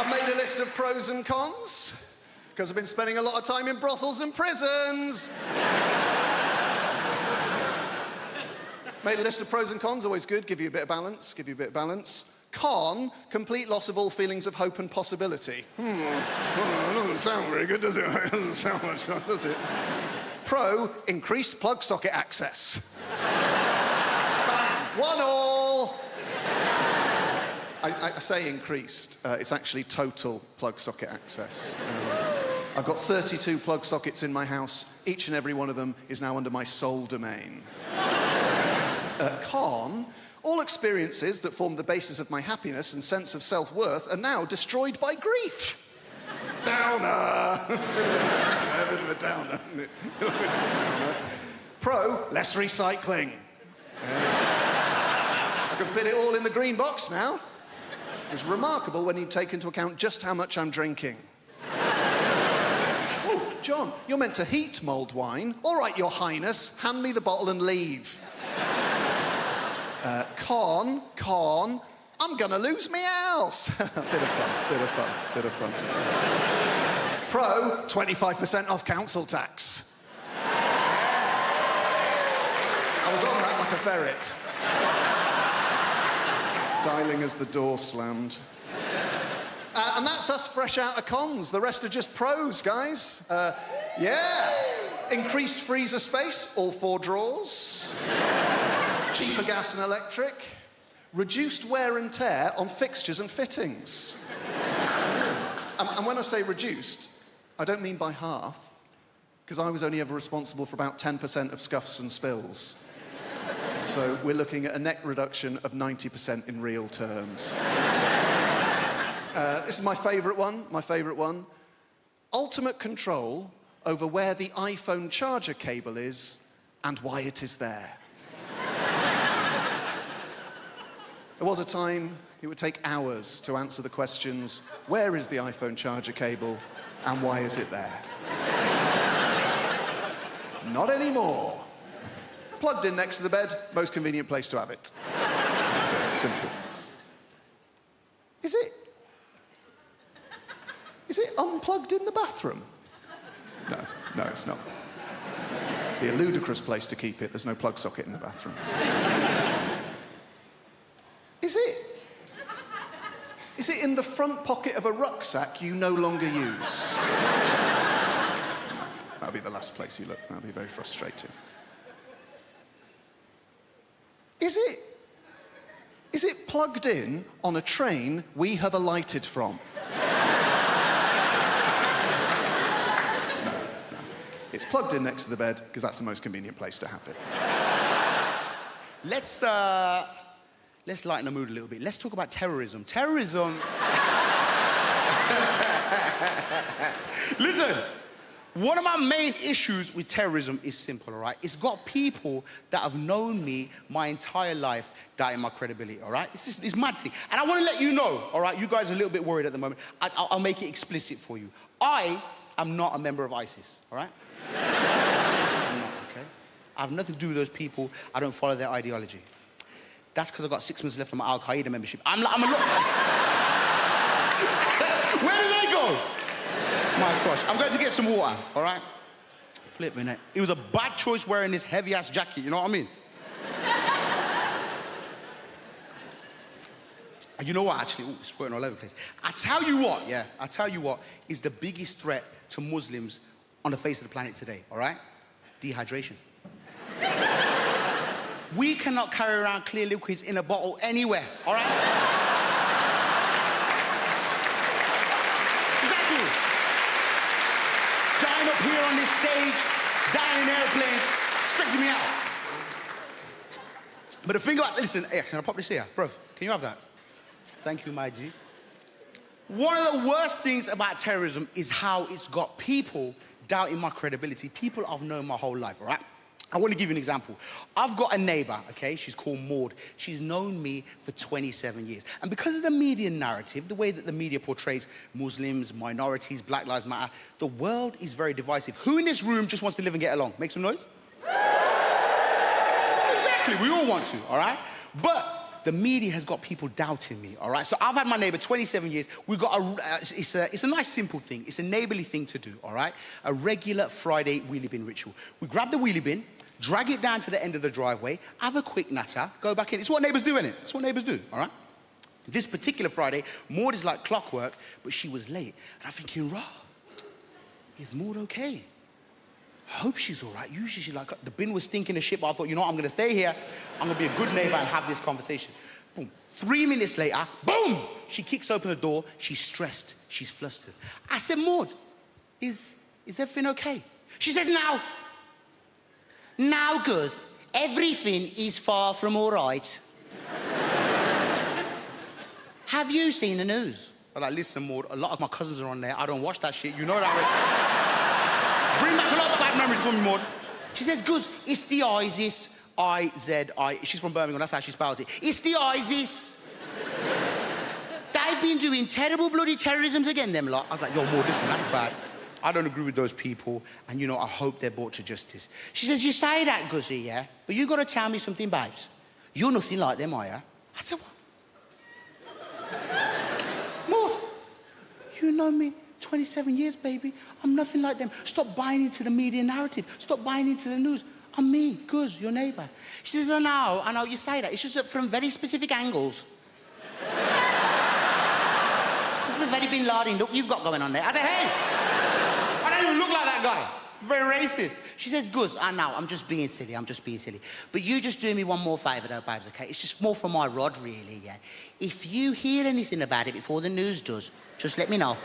I've made a list of pros and cons, because I've been spending a lot of time in brothels and prisons. Made a list of pros and cons, always good, give you a bit of balance, Con, complete loss of all feelings of hope and possibility. Well, doesn't sound very good, does it? It doesn't sound much fun, does it? Pro, increased plug socket access. 1-1. I say increased, it's actually total plug socket access. I've got 32 plug sockets in my house. Each and every one of them is now under my sole domain. Con, all experiences that form the basis of my happiness and sense of self-worth are now destroyed by grief. Downer. A bit of a downer, isn't it? Pro, less recycling. I can fit it all in the green box now. It's remarkable when you take into account just how much I'm drinking. Oh, John, you're meant to heat mulled wine. All right, Your Highness, hand me the bottle and leave. Con, I'm gonna lose me house. Bit of fun. Pro, 25% off council tax. I was on that like a ferret. Dialing as the door slammed. And that's us fresh out of cons. The rest are just pros, guys. Yeah. Increased freezer space, all 4 drawers. Cheaper gas and electric. Reduced wear and tear on fixtures and fittings. And when I say reduced, I don't mean by half, because I was only ever responsible for about 10% of scuffs and spills. So we're looking at a net reduction of 90% in real terms. This is my favourite one. Ultimate control over where the iPhone charger cable is and why it is there. There was a time it would take hours to answer the questions, where is the iPhone charger cable and why is it there? Not anymore. Plugged in next to the bed, most convenient place to have it. Simple. Is it unplugged in the bathroom? No, it's not. Be a ludicrous place to keep it. There's no plug socket in the bathroom. Is it in the front pocket of a rucksack you no longer use? That'll be the last place you look. That'll be very frustrating. Is it plugged in on a train we have alighted from? No. It's plugged in next to the bed because that's the most convenient place to have it. Let's lighten the mood a little bit. Let's talk about terrorism. Terrorism... Listen, one of my main issues with terrorism is simple, all right? It's got people that have known me my entire life doubting my credibility, all right? It's mad thing. And I want to let you know, all right? You guys are a little bit worried at the moment. I'll make it explicit for you. I am not a member of ISIS, all right? I'm not, okay? I have nothing to do with those people. I don't follow their ideology. That's because I've got 6 months left on my Al-Qaeda membership. I'm a lot... Where did they go? My gosh. I'm going to get some water, all right? Flipping it. It was a bad choice wearing this heavy-ass jacket, you know what I mean? And you know what, actually? Ooh, it's squirting all over the place. I tell you what is the biggest threat to Muslims on the face of the planet today, all right? Dehydration. We cannot carry around clear liquids in a bottle anywhere, all right? Exactly. Dying up here on this stage, dying in airplanes, stressing me out. But the thing about, listen, hey, can I pop this here? Bruv, can you have that? Thank you, my G. One of the worst things about terrorism is how it's got people doubting my credibility. People I've known my whole life, all right? I want to give you an example. I've got a neighbour, okay? She's called Maud. She's known me for 27 years. And because of the media narrative, the way that the media portrays Muslims, minorities, Black Lives Matter, the world is very divisive. Who in this room just wants to live and get along? Make some noise. Exactly, we all want to, all right? But the media has got people doubting me, all right? So I've had my neighbour 27 years. We've got it's a nice, simple thing. It's a neighbourly thing to do, all right? A regular Friday wheelie bin ritual. We grab the wheelie bin, drag it down to the end of the driveway, have a quick natter, go back in. It's what neighbours do, innit? It's what neighbours do, all right? This particular Friday, Maud is like clockwork, but she was late. And I'm thinking, rah, is Maud okay? I hope she's all right. Usually she's like, the bin was stinking of shit, but I thought, you know what, I'm going to stay here. I'm going to be a good neighbour and have this conversation. Boom. 3 minutes later, boom! She kicks open the door. She's stressed. She's flustered. I said, Maud, is everything okay? She says, now, Gus, everything is far from all right. Have you seen the news? I'm like, listen, Maud, a lot of my cousins are on there. I don't watch that shit. You know that. Bring back a lot of bad memories for me, Maud. She says, Gus, it's the ISIS. I-Z-I. She's from Birmingham, that's how she spells it. It's the ISIS. They've been doing terrible bloody terrorisms again, them lot. I was like, yo, Maud, listen, that's bad. I don't agree with those people, and, you know, I hope they're brought to justice. She says, you say that, Gussie, yeah? But you got to tell me something, babes. You're nothing like them, are you? I said, what? Maud, you know me 27 years, baby. I'm nothing like them. Stop buying into the media narrative. Stop buying into the news. I'm me, Guz, your neighbour. She says, I know you say that. It's just that from very specific angles. This is a very Bin Laden look you've got going on there. I said, hey, I don't even look like that guy. It's very racist. She says, Guz, I know, I'm just being silly. But you just do me one more favour though, babes, okay? It's just more for my rod, really, yeah? If you hear anything about it before the news does, just let me know.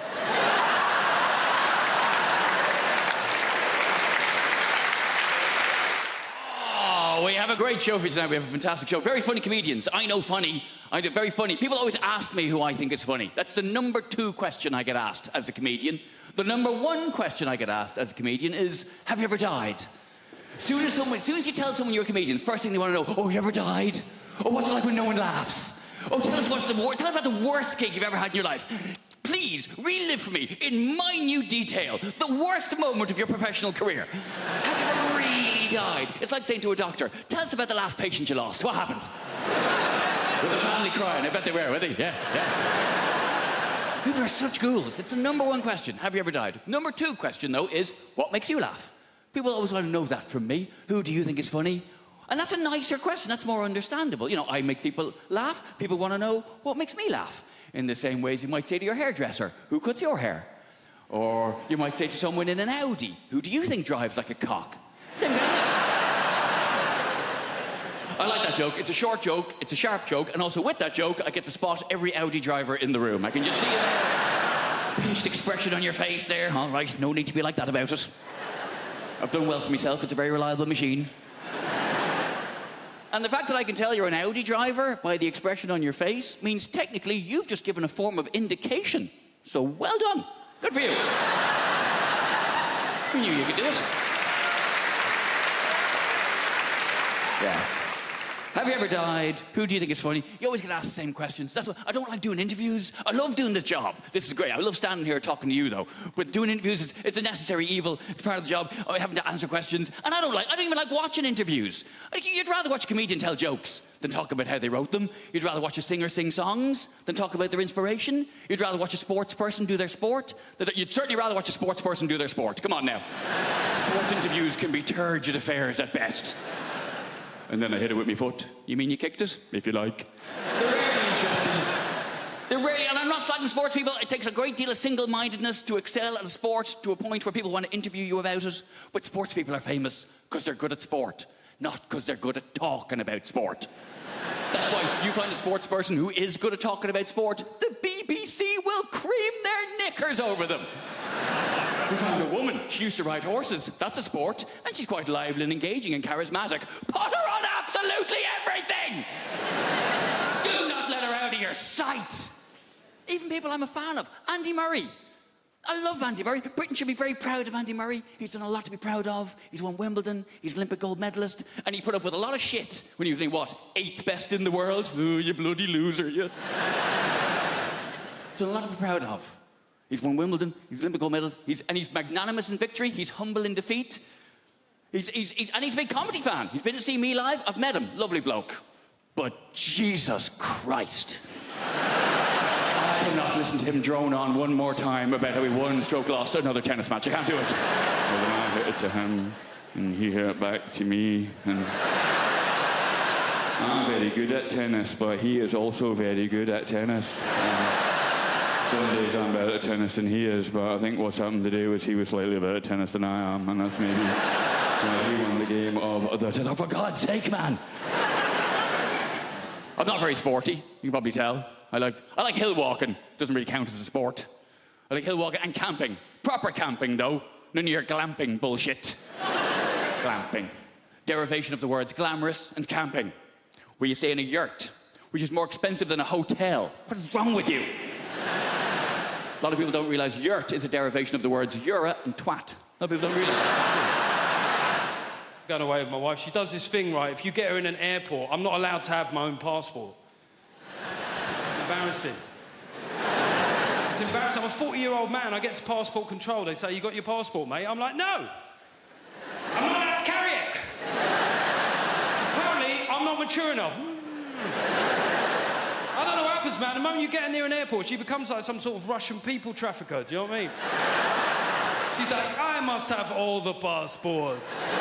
Oh, we have a great show for you tonight. We have a fantastic show. Very funny comedians. I know funny. I do very funny. People always ask me who I think is funny. That's the number 2 question I get asked as a comedian. The number 1 question I get asked as a comedian is, have you ever died? Soon as you tell someone you're a comedian, first thing they want to know, oh, you ever died? Oh, what's it like when no one laughs? Oh, tell us about the worst gig you've ever had in your life. Please, relive for me, in minute detail, the worst moment of your professional career. Have you ever really died? It's like saying to a doctor, tell us about the last patient you lost. What happened? With the family crying. I bet they were they? Yeah. People are such ghouls. It's the number 1 question. Have you ever died? Number 2 question, though, is what makes you laugh? People always want to know that from me. Who do you think is funny? And that's a nicer question. That's more understandable. You know, I make people laugh. People want to know what makes me laugh. In the same ways you might say to your hairdresser, who cuts your hair? Or you might say to someone in an Audi, who do you think drives like a cock? I like that joke. It's a short joke, it's a sharp joke, and also with that joke, I get to spot every Audi driver in the room. I can just see a pinched expression on your face there. All right, no need to be like that about it. I've done well for myself. It's a very reliable machine. And the fact that I can tell you're an Audi driver by the expression on your face means technically you've just given a form of indication. So well done. Good for you. Who knew you could do it? Yeah. Have you ever died? Who do you think is funny? You always get asked the same questions. That's why I don't like doing interviews. I love doing this job. This is great. I love standing here talking to you, though. But doing interviews, it's a necessary evil. It's part of the job. I having to answer questions. And I don't even like watching interviews. You'd rather watch a comedian tell jokes than talk about how they wrote them. You'd rather watch a singer sing songs than talk about their inspiration. You'd rather watch a sports person do their sport. You'd certainly rather watch a sports person do their sport. Come on now. Sports interviews can be turgid affairs at best. And then I hit it with my foot. You mean you kicked it? If you like. They're really interesting. They're really, and I'm not slagging sports people. It takes a great deal of single-mindedness to excel at a sport to a point where people want to interview you about it. But sports people are famous because they're good at sport, not because they're good at talking about sport. That's why you find a sports person who is good at talking about sport, the BBC will cream their knickers over them. We found a woman. She used to ride horses. That's a sport. And she's quite lively and engaging and charismatic. Put her on absolutely everything! Do not let her out of your sight. Even people I'm a fan of. Andy Murray. I love Andy Murray. Britain should be very proud of Andy Murray. He's done a lot to be proud of. He's won Wimbledon. He's an Olympic gold medalist. And he put up with a lot of shit when he was, what, 8th best in the world? Oh, you bloody loser, you. He's done a lot to be proud of. He's won Wimbledon, he's Olympic gold medalist, he's magnanimous in victory, he's humble in defeat. And he's a big comedy fan. He's been to see me live, I've met him, lovely bloke. But Jesus Christ. I cannot listen to him drone on one more time about how he won stroke lost another tennis match. I can't do it. Well, then I hit it to him, and he hit it back to me, and I'm very good at tennis, but he is also very good at tennis. Some days I'm better at tennis than he is, but I think what's happened today was he was slightly better at tennis than I am, and that's maybe why he won the game of the... Oh, for God's sake, man! I'm not very sporty, you can probably tell. I like hill walking. Doesn't really count as a sport. I like hill walking and camping. Proper camping, though. None of your glamping bullshit. Glamping. Derivation of the words glamorous and camping, where you stay in a yurt, which is more expensive than a hotel. What is wrong with you? A lot of people don't realise yurt is a derivation of the words yura and twat. A lot of people don't realise that. Going away with my wife, she does this thing, right? If you get her in an airport, I'm not allowed to have my own passport. It's embarrassing. It's embarrassing. I'm a 40-year-old man. I get to passport control. They say, you got your passport, mate? I'm like, no. I'm not allowed to carry it. Apparently, I'm not mature enough. I don't know what happens, man. The moment you get her near an airport, she becomes like some sort of Russian people trafficker. Do you know what I mean? She's like, I must have all the passports.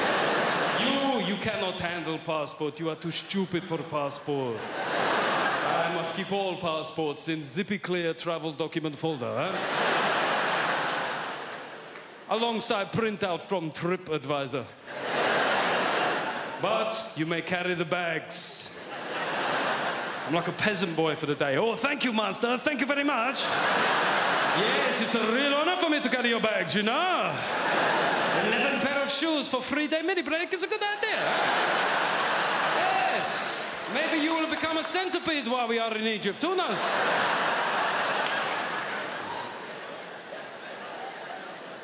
You cannot handle passport. You are too stupid for passport. I must keep all passports in zippy clear travel document folder, huh? Alongside printout from TripAdvisor. But you may carry the bags. I'm like a peasant boy for the day. Oh, thank you, master. Thank you very much. Yes, it's a real honor for me to carry your bags, you know. 11 pair of shoes for 3-day mini break is a good idea. Yes. Maybe you will become a centipede while we are in Egypt. Who knows?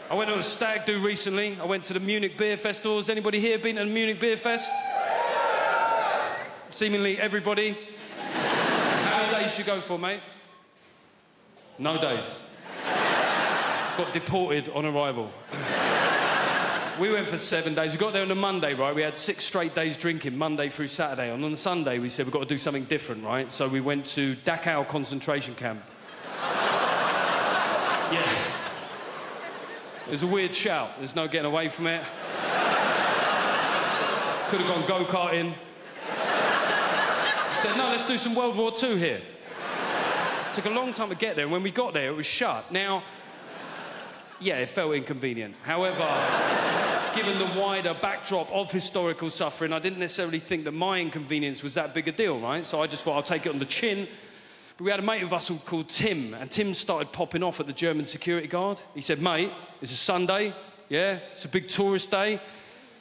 I went on a stag do recently. I went to the Munich Beer Festival. Has anybody here been to the Munich Beer Fest? Seemingly everybody. How many days did you go for, mate? No days. Got deported on arrival. We went for 7 days. We got there on a Monday, right? We had 6 straight days drinking, Monday through Saturday. And on the Sunday, we said, we've got to do something different, right? So we went to Dachau concentration camp. Yeah. It was a weird shout. There's no getting away from it. Could have gone go-karting. I said, no, let's do some World War II here. It took a long time to get there, and when we got there, it was shut. Now, yeah, it felt inconvenient. However, given the wider backdrop of historical suffering, I didn't necessarily think that my inconvenience was that big a deal, right? So I just thought I'll take it on the chin. But we had a mate of us called Tim, and Tim started popping off at the German security guard. He said, mate, it's a Sunday, yeah? It's a big tourist day.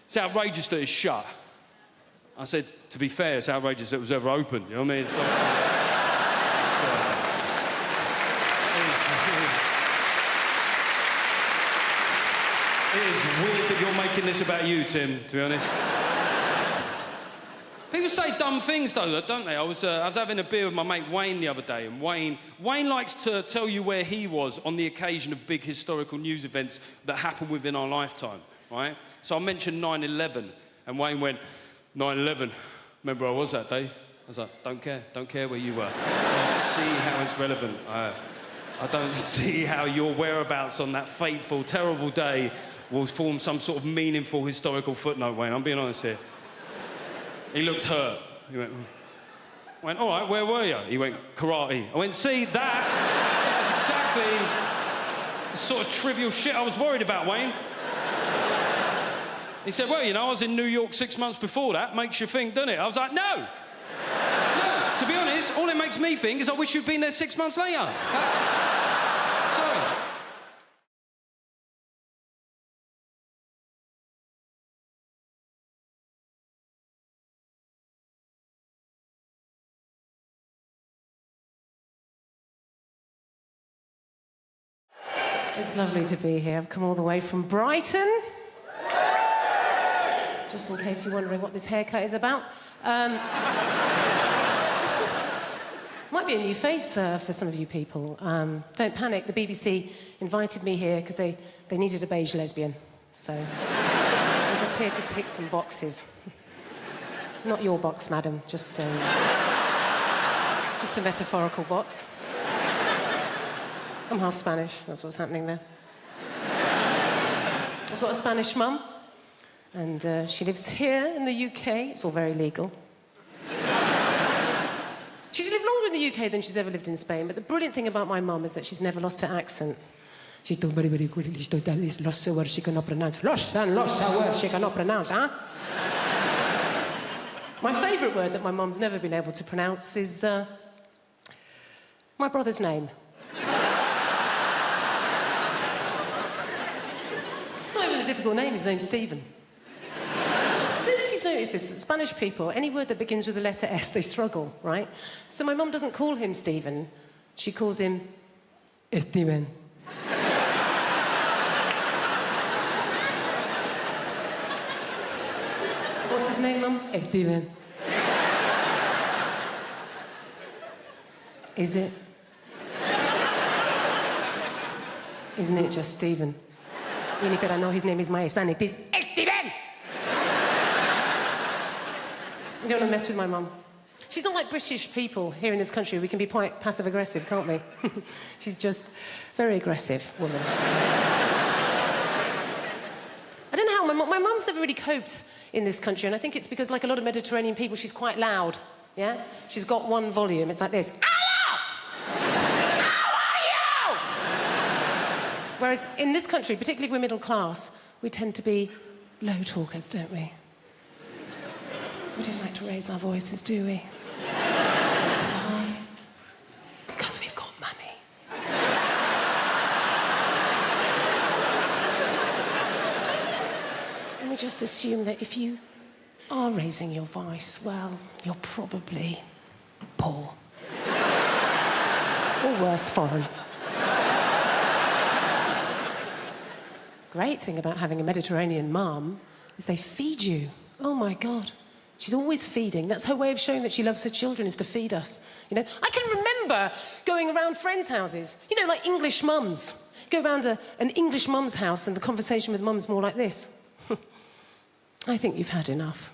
It's outrageous that it's shut. I said, to be fair, it's outrageous that it was ever open, you know what I mean? It's It is weird that you're making this about you, Tim, to be honest. People say dumb things, though, don't they? I was having a beer with my mate Wayne the other day, and Wayne likes to tell you where he was on the occasion of big historical news events that happened within our lifetime, right? So I mentioned 9/11, and Wayne went, 9/11, remember where I was that day? I was like, don't care where you were. I don't see how it's relevant. I don't see how your whereabouts on that fateful, terrible day will form some sort of meaningful historical footnote, Wayne. I'm being honest here. He looked hurt. He went, all right, where were you? He went, karate. I went, see, that's exactly the sort of trivial shit I was worried about, Wayne. He said, well, you know, I was in New York 6 months before that. Makes you think, doesn't it? I was like, no. No. To be honest, all it makes me think is I wish you'd been there 6 months later. Sorry. It's lovely to be here. I've come all the way from Brighton. Just in case you're wondering what this haircut is about. Might be a new face for some of you people. Don't panic, the BBC invited me here because they needed a beige lesbian. So I'm just here to tick some boxes. Not your box, madam. Just a metaphorical box. I'm half Spanish. That's what's happening there. I've got a Spanish mum, and she lives here in the UK. It's all very legal. She's lived longer in the UK than she's ever lived in Spain, but the brilliant thing about my mum is that she's never lost her accent. She talks very, very quickly. She lost the words she cannot pronounce. Lost the words she cannot pronounce, huh? My favourite word that my mum's never been able to pronounce is my brother's name. Not even a difficult name, his name's Stephen. I don't know if you've noticed this, Spanish people, any word that begins with the letter S, they struggle, right? So my mum doesn't call him Stephen, she calls him Steven. What's his name, Mum? Steven. Is it? Isn't it just Stephen? Jennifer, I know his name is my son. It is Steven! You don't want to mess with my mum. She's not like British people here in this country. We can be quite passive-aggressive, can't we? She's just very aggressive woman. I don't know how my mum's never really coped in this country, and I think it's because, like a lot of Mediterranean people, she's quite loud, yeah? She's got one volume, it's like this. Hello! How are you? Whereas in this country, particularly if we're middle class, we tend to be low talkers, don't we? We don't like to raise our voices, do we? Why? Because we've got money. We just assume that if you are raising your voice, well, you're probably poor. Or worse, foreign. Great thing about having a Mediterranean mum is they feed you. Oh, my God. She's always feeding. That's her way of showing that she loves her children, is to feed us. You know, I can remember going around friends' houses, you know, like English mums. Go around an English mum's house and the conversation with mum's more like this. I think you've had enough.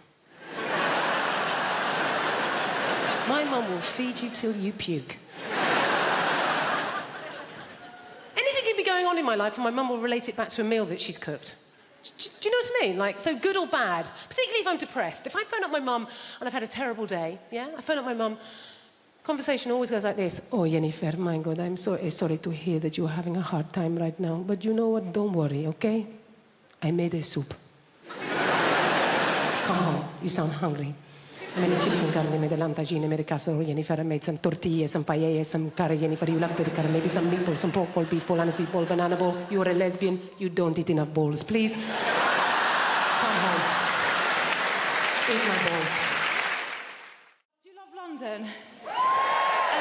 My mum will feed you till you puke. Anything can be going on in my life and my mum will relate it back to a meal that she's cooked. Do you know what I mean? Like, so good or bad, particularly if I'm depressed. If I phone up my mum and I've had a terrible day, yeah? I phone up my mum, conversation always goes like this. Oh, Jennifer, my God, I'm so sorry to hear that you're having a hard time right now. But you know what? Don't worry, okay? I made a soup. Come home, you sound hungry. I made a chicken carne, made a lamb tagine, made a casserole, Jennifer. I made some tortillas, some paellas, some curry, Jennifer. You love curry, maybe some meatballs, some pork ball, beef ball, aniseed ball, banana ball. You're a lesbian, you don't eat enough balls. Please, come home. Eat my balls. Do you love London? I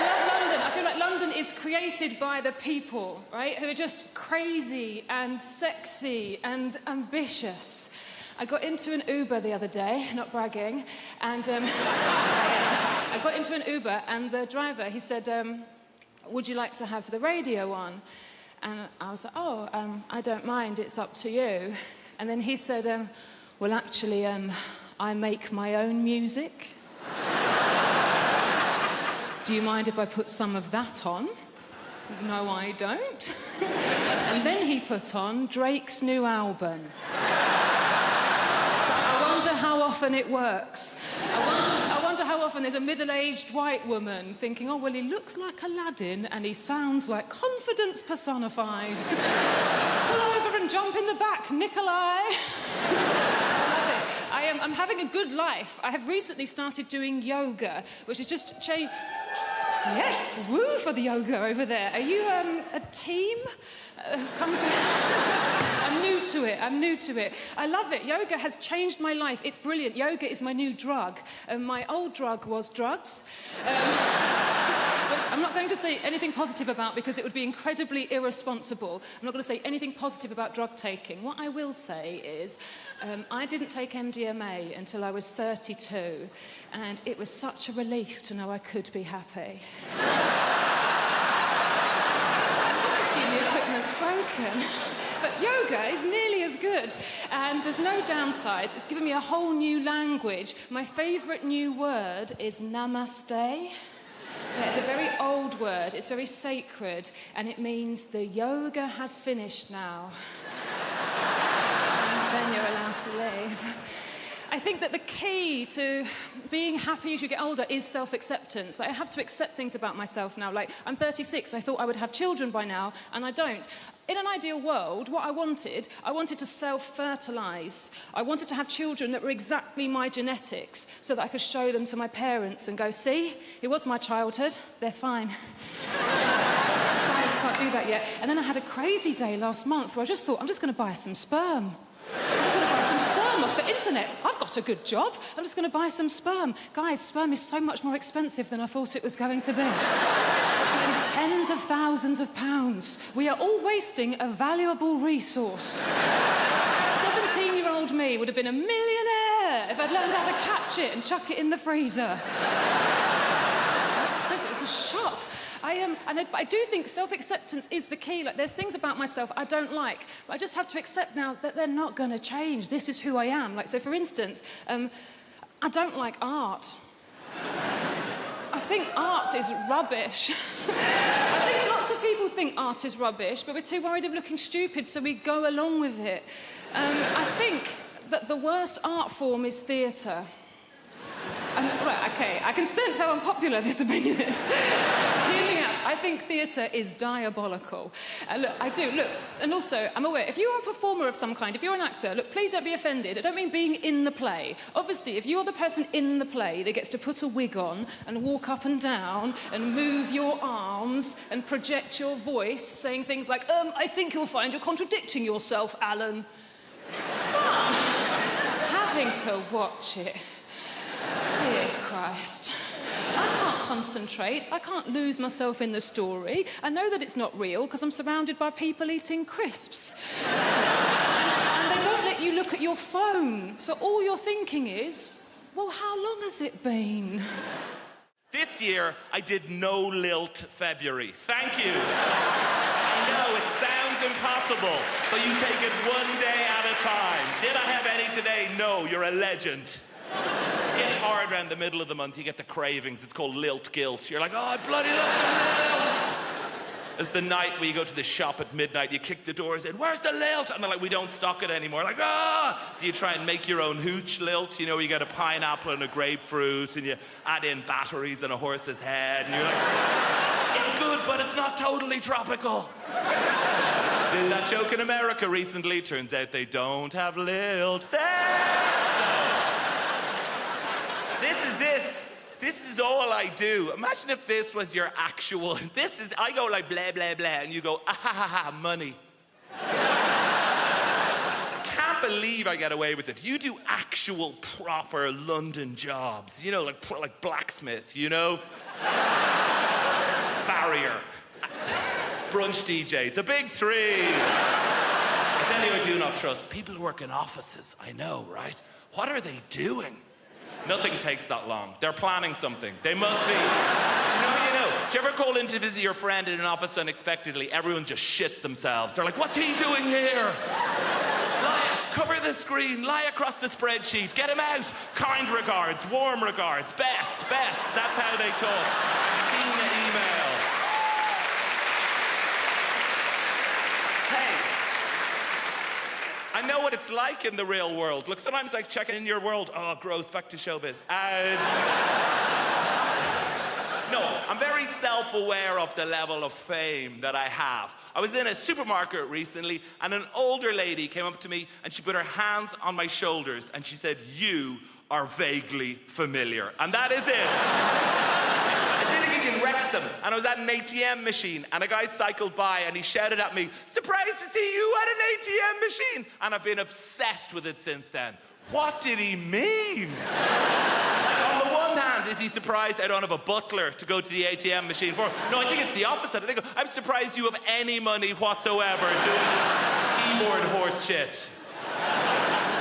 love London. I feel like London is created by the people, right? Who are just crazy and sexy and ambitious. I got into an Uber the other day, not bragging, and I got into an Uber and the driver, he said, would you like to have the radio on? And I was like, oh, I don't mind, it's up to you. And then he said, well, actually, I make my own music. Do you mind if I put some of that on? No, I don't. And then he put on Drake's new album. I wonder how often it works. I wonder how often there's a middle-aged white woman thinking, oh, well, he looks like Aladdin and he sounds like confidence personified. Pull over and jump in the back, Nikolai. I'm having a good life. I have recently started doing yoga, which is just change. Yes, woo for the yoga over there. Are you a team? I'm new to it. I love it. Yoga has changed my life. It's brilliant. Yoga is my new drug. My old drug was drugs. Which I'm not going to say anything positive about because it would be incredibly irresponsible. I'm not going to say anything positive about drug taking. What I will say is I didn't take MDMA until I was 32, and it was such a relief to know I could be happy. The equipment's broken. But yoga is nearly as good. And there's no downsides. It's given me a whole new language. My favourite new word is namaste. Yeah, it's a very old word. It's very sacred. And it means the yoga has finished now. And then you're allowed to leave. I think that the key to being happy as you get older is self-acceptance. Like, I have to accept things about myself now. Like, I'm 36, I thought I would have children by now, and I don't. In an ideal world, what I wanted to self-fertilise. I wanted to have children that were exactly my genetics so that I could show them to my parents and go, see, it was my childhood, they're fine. Science can't do that yet. And then I had a crazy day last month where I just thought, I'm just going to buy some sperm. I'm just going to buy some sperm off the internet. I've got a good job. I'm just going to buy some sperm. Guys, sperm is so much more expensive than I thought it was going to be. It is tens of thousands of pounds. We are all wasting a valuable resource. 17-year-old me would have been a millionaire if I'd learned how to catch it and chuck it in the freezer. It's a shock. I do think self-acceptance is the key. Like, there's things about myself I don't like, but I just have to accept now that they're not going to change. This is who I am. Like, so for instance, I don't like art. I think art is rubbish. I think lots of people think art is rubbish, but we're too worried of looking stupid, so we go along with it. I think that the worst art form is theatre. Right, okay, I can sense how unpopular this opinion is. Hear me out. I think theatre is diabolical. Look, I do, look, and also, I'm aware, if you're a performer of some kind, if you're an actor, look, please don't be offended. I don't mean being in the play. Obviously, if you're the person in the play that gets to put a wig on and walk up and down and move your arms and project your voice, saying things like, I think you'll find you're contradicting yourself, Alan. Fun. Having to watch it. Dear Christ. I can't concentrate. I can't lose myself in the story. I know that it's not real because I'm surrounded by people eating crisps. And they don't let you look at your phone. So all you're thinking is, well, how long has it been? This year, I did no lilt February. Thank you. I know, it sounds impossible, but you take it one day at a time. Did I have any today? No, you're a legend. It gets hard around the middle of the month, you get the cravings. It's called lilt guilt. You're like, oh, I bloody love the lilt. It's the night where you go to the shop at midnight, you kick the door and say, where's the lilt? And they're like, we don't stock it anymore. Like, ah! So you try and make your own hooch lilt, you know, where you get a pineapple and a grapefruit and you add in batteries and a horse's head and you're like, it's good, but it's not totally tropical. Did that joke in America recently. Turns out they don't have lilt there. This is all I do. Imagine if this was your actual... I go like blah, blah, blah, and you go, ah, ha, ha, ha, money. Can't believe I get away with it. You do actual, proper London jobs. You know, like blacksmith, you know? Farrier. Brunch DJ. The big three. I tell you, I do not trust people who work in offices. I know, right? What are they doing? Nothing takes that long. They're planning something. They must be. Do you know? Do you ever call in to visit your friend in an office unexpectedly? Everyone just shits themselves. They're like, what's he doing here? Cover the screen, lie across the spreadsheet, get him out. Kind regards, warm regards, best. That's how they talk. Seen the email. I know what it's like in the real world. Look, sometimes I check in your world. Oh, gross, back to showbiz. And... No, I'm very self-aware of the level of fame that I have. I was in a supermarket recently, and an older lady came up to me, and she put her hands on my shoulders, and she said, you are vaguely familiar. And that is it. I did a gig in Wrexham, and I was at an ATM machine, and a guy cycled by, and he shouted at me, surprised to see you at an ATM machine. And I've been obsessed with it since then. What did he mean? Like, on the one hand, is he surprised I don't have a butler to go to the ATM machine for? No, I think it's the opposite. I think I'm surprised you have any money whatsoever doing keyboard horse shit.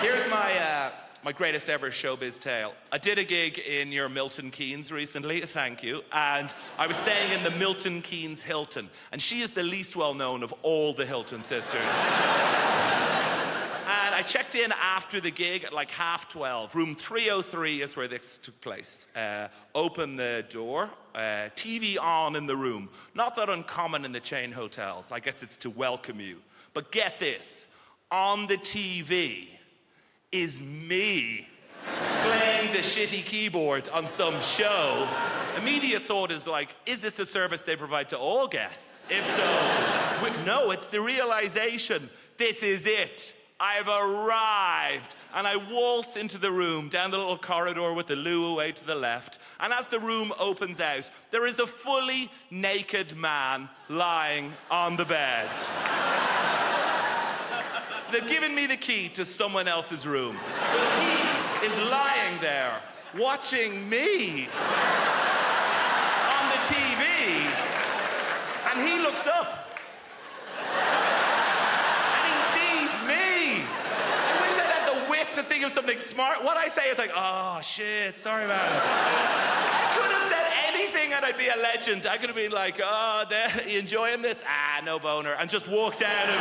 Here's my my greatest ever showbiz tale. I did a gig in your Milton Keynes recently, thank you, and I was staying in the Milton Keynes Hilton, and she is the least well-known of all the Hilton sisters. And I checked in after the gig at like 12:30. Room 303 is where this took place. Open the door, TV on in the room. Not that uncommon in the chain hotels. I guess it's to welcome you. But get this, on the TV is me playing the shitty keyboard on some show. Immediate thought is like, is this a service they provide to all guests? If so, no, it's the realization, this is it. I've arrived. And I waltz into the room, down the little corridor with the loo away to the left. And as the room opens out, there is a fully naked man lying on the bed. So they've given me the key to someone else's room. But he is lying there, watching me on the TV. And he looks up. To think of something smart. What I say is like, oh shit, sorry man. I could have said anything and I'd be a legend. I could have been like, oh, you enjoying this? Ah, no boner. And just walked out of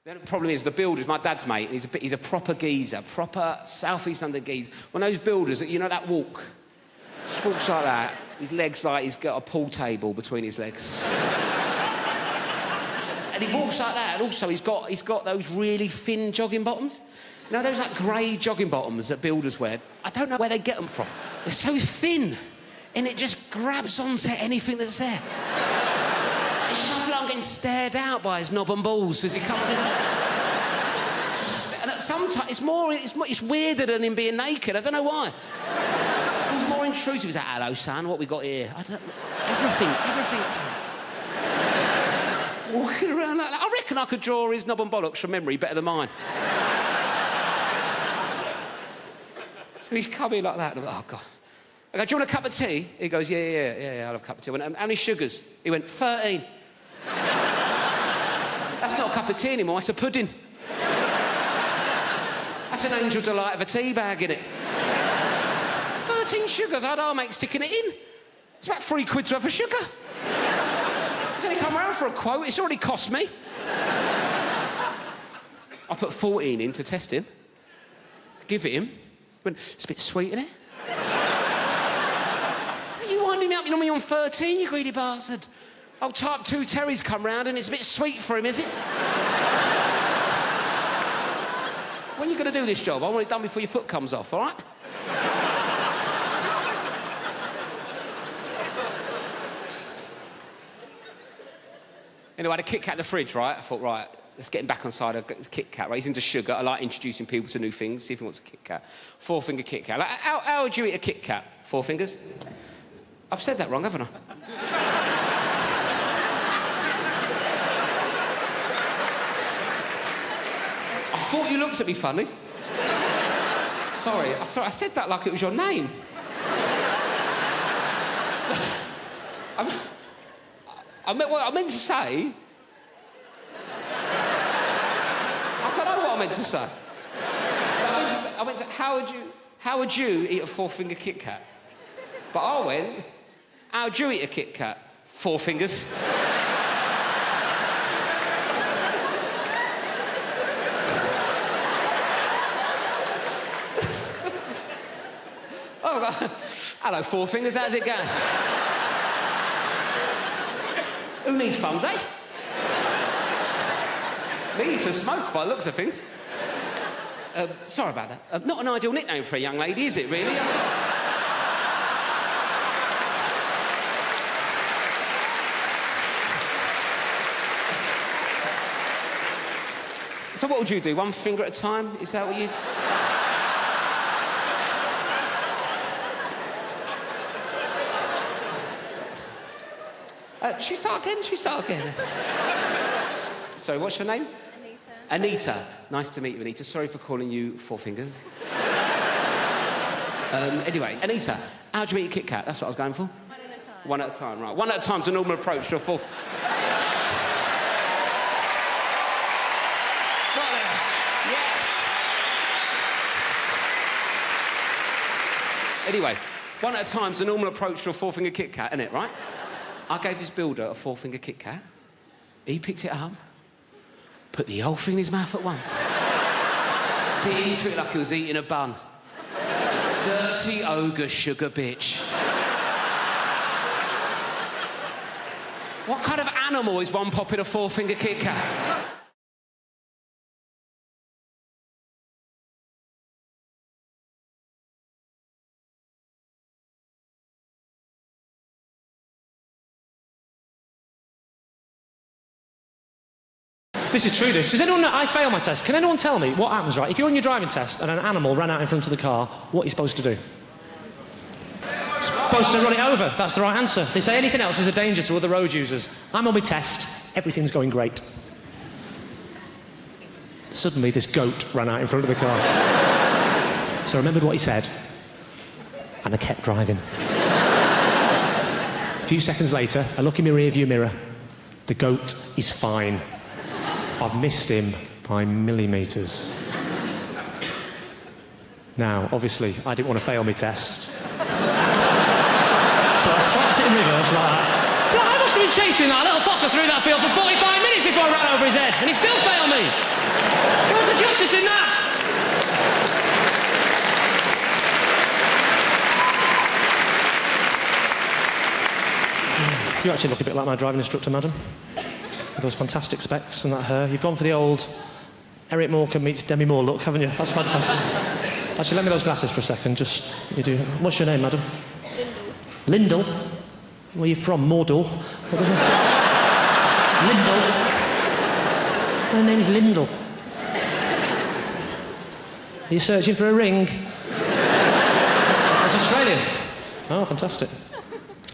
it. The problem is the builders, my dad's mate, he's a proper geezer, proper South East London geezer. One of those builders that, you know that walk? Just walks like that. His legs like he's got a pool table between his legs. And he walks like that, and also he's got those really thin jogging bottoms. You know those like grey jogging bottoms that builders wear? I don't know where they get them from. They're so thin, and it just grabs onto anything that's there. It's just like I'm getting stared out by his knob and balls as he comes in. And sometimes it's weirder than him being naked. I don't know why. It feels more intrusive. He's like, hello, son, what we got here? I don't know. Everything's... Walking around like that. I reckon I could draw his knob and bollocks from memory better than mine. So he's coming like that. And I'm like, oh, God. I go, do you want a cup of tea? He goes, yeah, I'll have a cup of tea. I went, how many sugars? He went, 13. That's not a cup of tea anymore, it's a pudding. That's an Angel Delight of a tea bag, innit? 13 sugars, how'd our mate sticking it in? It's about £3 worth of sugar. He's only come round for a quote, it's already cost me. I put 14 in to test him. Give it him. Went, it's a bit sweet, isn't it? You winding me up, you're on 13, you greedy bastard. Oh, type 2 Terry's come round and it's a bit sweet for him, is it? When are you going to do this job? I want it done before your foot comes off, all right? Anyway, I had a Kit Kat in the fridge, right? I thought, right, let's get him back on side of Kit Kat, right? He's into sugar. I like introducing people to new things, see if he wants a Kit Kat. 4-finger Kit Kat. Like, how would you eat a Kit Kat? 4 fingers? I've said that wrong, haven't I? I thought you looked at me funny. Sorry, I said that like it was your name. What I meant to say... I don't know what I meant to say. I meant to how would you eat a 4-finger Kit Kat? But I went, how'd you eat a Kit Kat? 4 fingers. Oh, God. Hello, 4 fingers, how's it going? Who needs funds, eh? Me to smoke by the looks of things. Sorry about that. Not an ideal nickname for a young lady, is it, really? So what would you do? 1 finger at a time? Is that what you'd... Should we start again? Sorry, what's your name? Anita. Nice to meet you, Anita. Sorry for calling you 4 fingers. Anyway, Anita, how'd you eat a Kit Kat? That's what I was going for. 1 at a time. 1 at a time, right. 1 at a time's a normal approach to a 4th. Got there. Yes. Anyway, one at a time's the normal approach to a four-finger Kit Kat, isn't it, right? I gave this builder a four-finger Kit Kat. He picked it up, put the whole thing in his mouth at once. Bit into it like he was eating a bun. Dirty ogre sugar bitch. What kind of animal is one popping a four-finger Kit Kat? This is true, this. Does anyone know, I fail my test. Can anyone tell me what happens, right? If you're on your driving test and an animal ran out in front of the car, what are you supposed to do? Supposed to run it over. That's the right answer. If they say anything else is a danger to other road users. I'm on my test. Everything's going great. Suddenly, this goat ran out in front of the car. So I remembered what he said, and I kept driving. A few seconds later, I look in my rearview mirror. The goat is fine. I've missed him by millimetres. Now, obviously, I didn't want to fail my test. So I slapped it in reverse like that. But I must have been chasing that little fucker through that field for 45 minutes before I ran over his head, and he still failed me. Where's the justice in that? You actually look a bit like my driving instructor, madam. With those fantastic specs and that hair. You've gone for the old Eric Morecambe meets Demi Moore look, haven't you? That's fantastic. Actually, lend me those glasses for a second. Just, you do. What's your name, madam? Lyndall. Where are you from? Mordor? Lyndall. My name is Lyndall. Are you searching for a ring? That's Australian. Oh, fantastic.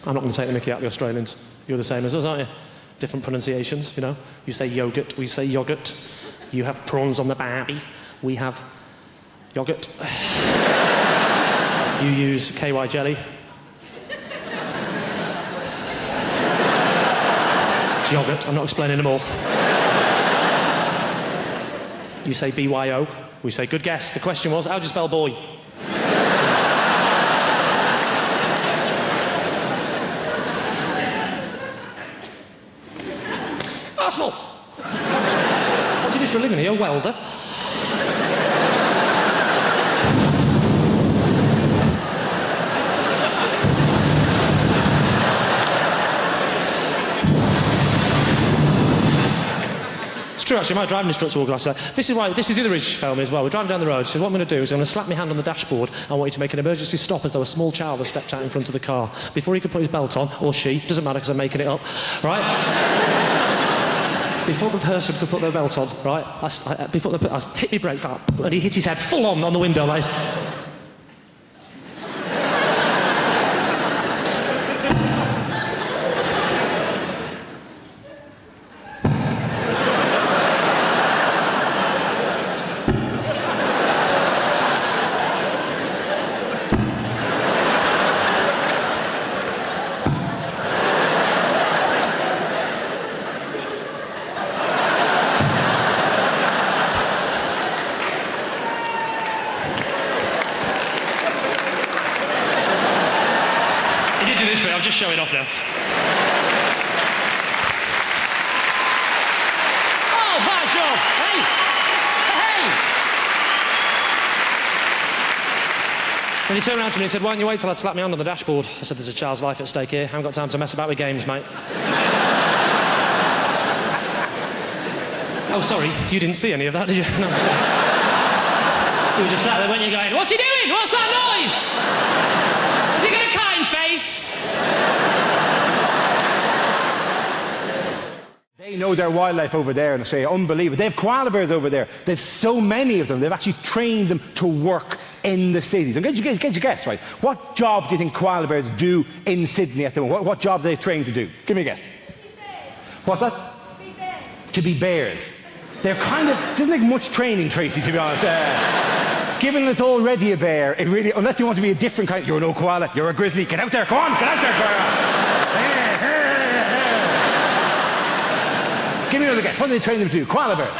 I'm not going to take the mickey out of the Australians. You're the same as us, aren't you? Different pronunciations, you know. You say yogurt, we say yoghurt. You have prawns on the barbie, we have yoghurt. You use KY jelly. It's yoghurt, I'm not explaining them all. You say BYO, we say good guess. The question was, how do you spell boy? Arsenal! What do you do for a living? Are you a welder? It's true, actually, my driving instructor walked last night. This is the other Reese film as well. We're driving down the road. She said, what I'm going to do is I'm going to slap my hand on the dashboard. I want you to make an emergency stop as though a small child has stepped out in front of the car. Before he could put his belt on, or she, doesn't matter because I'm making it up, right? Before the person could put their belt on, right, I hit my brakes up, and he hit his head full on the window, like... I'll just show it off now. Oh, bad job! Hey! Hey! Then he turned around to me and said, why don't you wait till I slap me hand on the dashboard? I said, there's a child's life at stake here. I haven't got time to mess about with games, mate. Oh, sorry, you didn't see any of that, did you? No, sorry. You were just sat there, weren't you, going, what's he doing? What's that noise? Has he got a kind face? They know their wildlife over there in Australia, unbelievable. They have koala bears over there. There's so many of them. They've actually trained them to work in the cities. And get your guess, right? What job do you think koala bears do in Sydney at the moment? What job are they trained to do? Give me a guess. What's that? To be bears. They're kind of... doesn't take much training, Tracy, to be honest. Given that it's already a bear, it really... unless you want to be a different kind... You're no koala, you're a grizzly. Get out there, go on, get out there, koala. Give me another guess. What do they train them to do? Koala bears.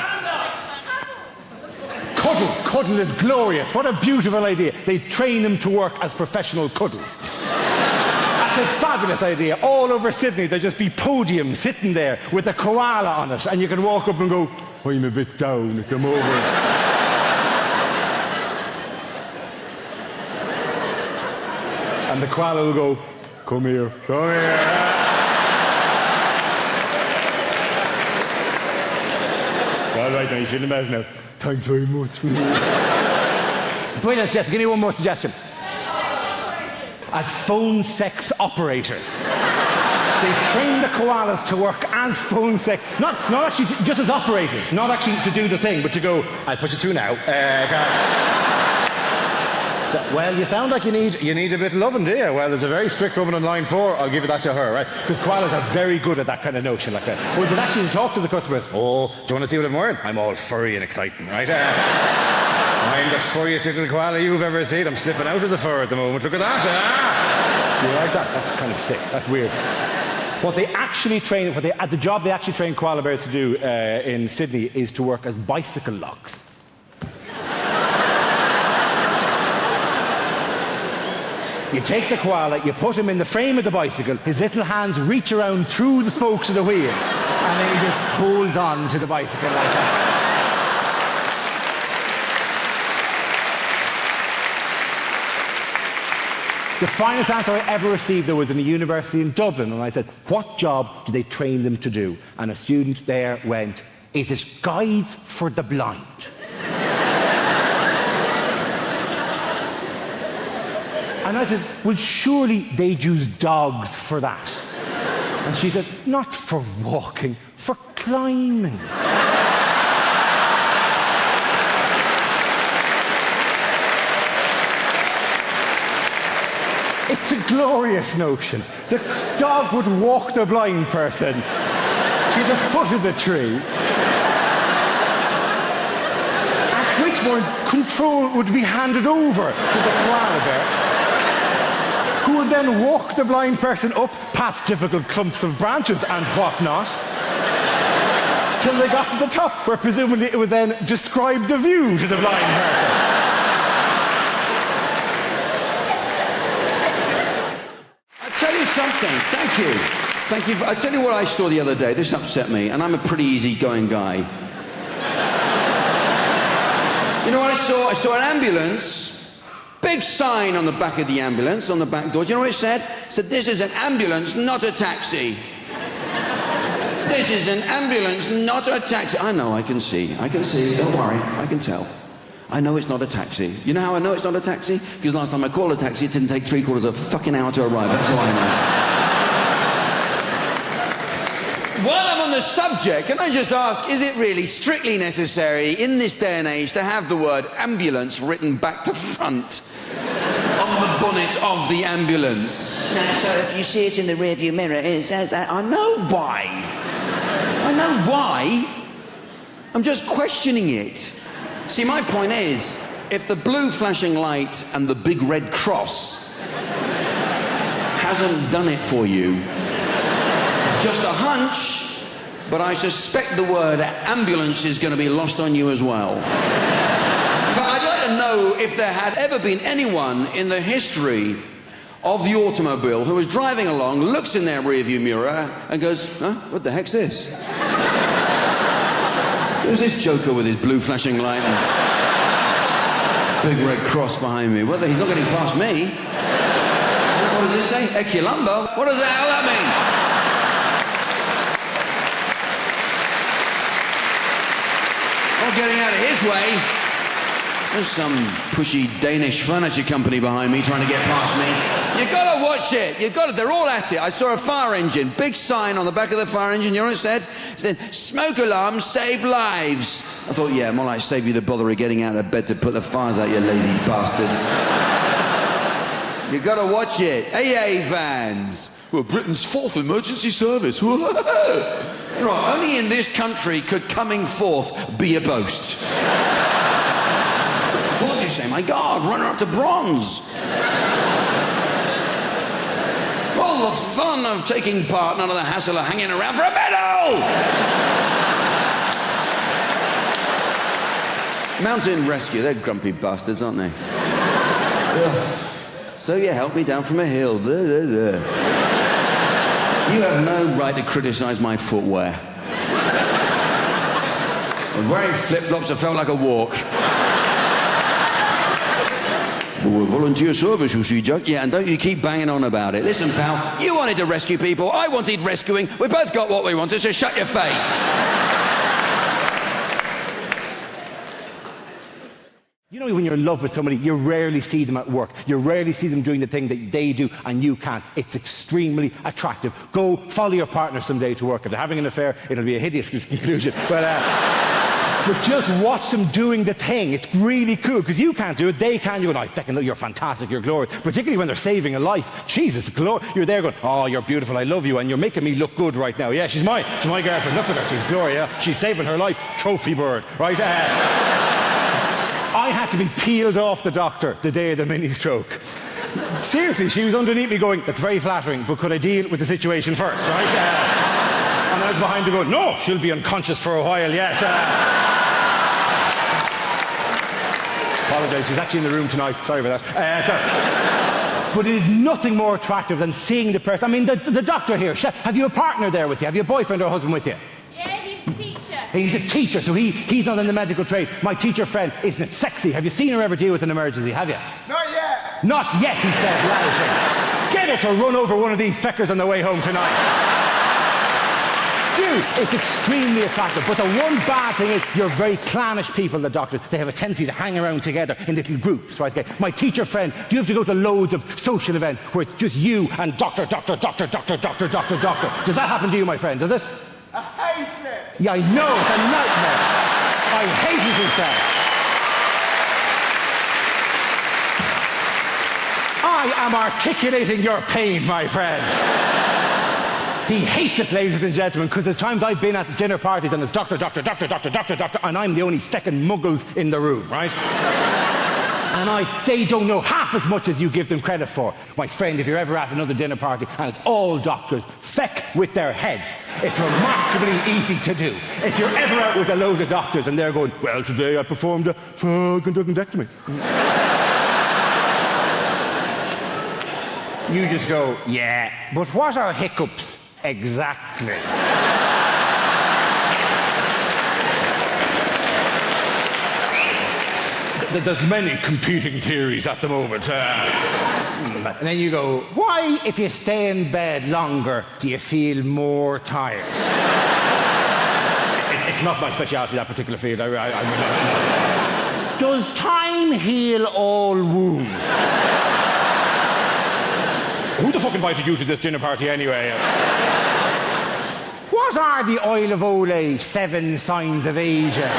Cuddle is glorious. What a beautiful idea. They train them to work as professional cuddles. That's a fabulous idea. All over Sydney, there'd just be podiums sitting there with a koala on it, and you can walk up and go, I'm a bit down, come over. And the koala will go, come here. All right, now you shouldn't have now. Thanks very much. Brilliant suggestion. Give me one more suggestion. As phone sex operators. They train the koalas to work as phone sex, not actually just as operators, not actually to do the thing, but to go, I'll put you through now. Well, you sound like you need a bit of loving, do you? Well, there's a very strict woman on line 4. I'll give you that to her, right? Because koalas are very good at that kind of notion like that. Or is it actually to talk to the customers? Oh, do you want to see what I'm wearing? I'm all furry and exciting, right? I'm the furriest little koala you've ever seen. I'm slipping out of the fur at the moment. Look at that. Do you like that? That's kind of sick. That's weird. What they actually train, the job they actually train koala bears to do in Sydney is to work as bicycle locks. You take the koala, you put him in the frame of the bicycle, his little hands reach around through the spokes of the wheel, and then he just holds on to the bicycle like that. The finest answer I ever received, though, was in a university in Dublin, and I said, what job do they train them to do? And a student there went, is it guides for the blind? And I said, well, surely they'd use dogs for that. And she said, not for walking, for climbing. It's a glorious notion. The dog would walk the blind person to the foot of the tree, at which point control would be handed over to the koala bear, who would then walk the blind person up past difficult clumps of branches and whatnot, till they got to the top, where presumably it would then describe the view to the blind person. I'll tell you something. Thank you. Thank you. I'll tell you what I saw the other day. This upset me, and I'm a pretty easygoing guy. You know what I saw? I saw an ambulance. Big sign on the back of the ambulance, on the back door. Do you know what it said? It said, this is an ambulance, not a taxi. This is an ambulance, not a taxi. I know, I can see. Don't worry, I can tell. I know it's not a taxi. You know how I know it's not a taxi? Because last time I called a taxi, it didn't take 3/4 of a fucking hour to arrive. That's how I know. While I'm on the subject, can I just ask, is it really strictly necessary in this day and age to have the word ambulance written back to front on the bonnet of the ambulance? No, so if you see it in the rearview mirror, it says, I know why. I know why. I'm just questioning it. See, my point is, if the blue flashing light and the big red cross hasn't done it for you, just a hunch, but I suspect the word ambulance is going to be lost on you as well. So I'd like to know if there had ever been anyone in the history of the automobile who was driving along, looks in their rearview mirror and goes, huh, what the heck's this? Who's this joker with his blue flashing light and big red cross behind me? Well, he's not getting past me. What does this say? Eculumbo? What does the hell that mean? Not getting out of his way. There's some pushy Danish furniture company behind me trying to get past me. You gotta watch it. You gotta. They're all at it. I saw a fire engine. Big sign on the back of the fire engine. You know what it said? It said, "Smoke alarms save lives." I thought, yeah, more like save you the bother of getting out of bed to put the fires out, you lazy bastards. You gotta watch it. AA vans. Well, Britain's 4th emergency service. Right, only in this country could coming forth be a boast. 4th, you say, my God, runner up to bronze. All the fun of taking part, none of the hassle of hanging around for a medal. Mountain Rescue, they're grumpy bastards, aren't they? So you helped me down from a hill. You have no right to criticise my footwear. I was wearing flip-flops that felt like a walk. Well, volunteer service, you see, Jack. Yeah, and don't you keep banging on about it. Listen, pal, you wanted to rescue people, I wanted rescuing. We both got what we wanted, so shut your face. You know, when you're in love with somebody, you rarely see them at work. You rarely see them doing the thing that they do and you can't. It's extremely attractive. Go follow your partner someday to work. If they're having an affair, it'll be a hideous conclusion. But just watch them doing the thing. It's really cool, because you can't do it, they can. You go, I fucking know, you're fantastic, you're glorious. Particularly when they're saving a life. Jesus, glory. You're there going, oh, you're beautiful, I love you, and you're making me look good right now. Yeah, she's my girlfriend, look at her, she's glorious. She's saving her life, trophy bird, right? I had to be peeled off the doctor the day of the mini-stroke. Seriously, she was underneath me going, that's very flattering, but could I deal with the situation first, right? And I was behind her going, no, she'll be unconscious for a while, yes. Apologise, she's actually in the room tonight. Sorry about that. But it is nothing more attractive than seeing the person. I mean, the doctor here, have you a partner there with you? Have you a boyfriend or a husband with you? Yeah, he's a teacher. He's a teacher, so he's not in the medical trade. My teacher friend, isn't it sexy? Have you seen her ever deal with an emergency, have you? Not yet. Not yet, he said loudly. Get her to run over one of these feckers on the way home tonight. Dude, it's extremely attractive, but the one bad thing is you're very clannish people, the doctors. They have a tendency to hang around together in little groups, right? Okay? My teacher friend, do you have to go to loads of social events where it's just you and doctor? Does that happen to you, my friend? Does it? I hate it. Yeah, I know, it's a nightmare. I hate it, he said. I am articulating your pain, my friend. He hates it, ladies and gentlemen, because there's times I've been at dinner parties and it's doctor, and I'm the only feckin' muggles in the room, right? And they don't know half as much as you give them credit for. My friend, if you're ever at another dinner party and it's all doctors, feck with their heads, it's remarkably easy to do. If you're ever out with a load of doctors and they're going, well, today I performed a fucking duckendectomy. You just go, yeah, but what are hiccups? Exactly. There's many competing theories at the moment. And then you go, why, if you stay in bed longer, do you feel more tired? It's not my speciality, that particular field. Does time heal all wounds? Who the fuck invited you to this dinner party anyway? What are the Oil of Olay 7 signs of aging?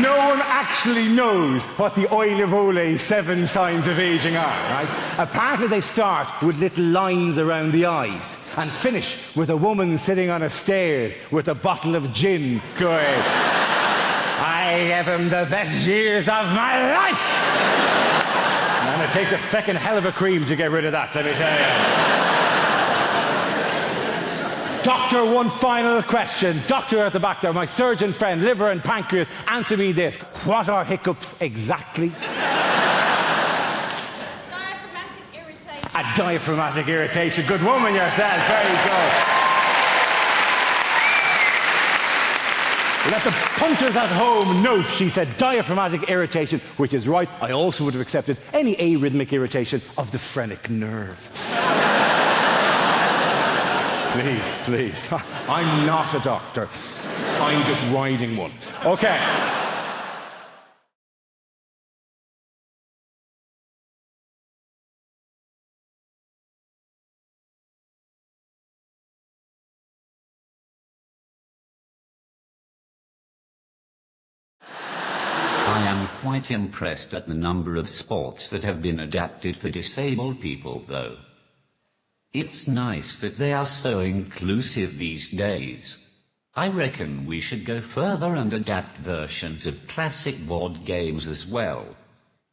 No one actually knows what the Oil of Olay 7 signs of aging are, right? Apparently they start with little lines around the eyes and finish with a woman sitting on a stairs with a bottle of gin going, I gave him the best years of my life! And it takes a feckin' hell of a cream to get rid of that, let me tell you. Doctor, one final question. Doctor at the back there, my surgeon friend, liver and pancreas, answer me this. What are hiccups exactly? Diaphragmatic irritation. A diaphragmatic irritation. Good woman yourself. Very good. Let the punters at home note, she said diaphragmatic irritation, which is right. I also would have accepted any arrhythmic irritation of the phrenic nerve. Please. I'm not a doctor. I'm just riding one. Okay. I am quite impressed at the number of sports that have been adapted for disabled people, though. It's nice that they are so inclusive these days. I reckon we should go further and adapt versions of classic board games as well.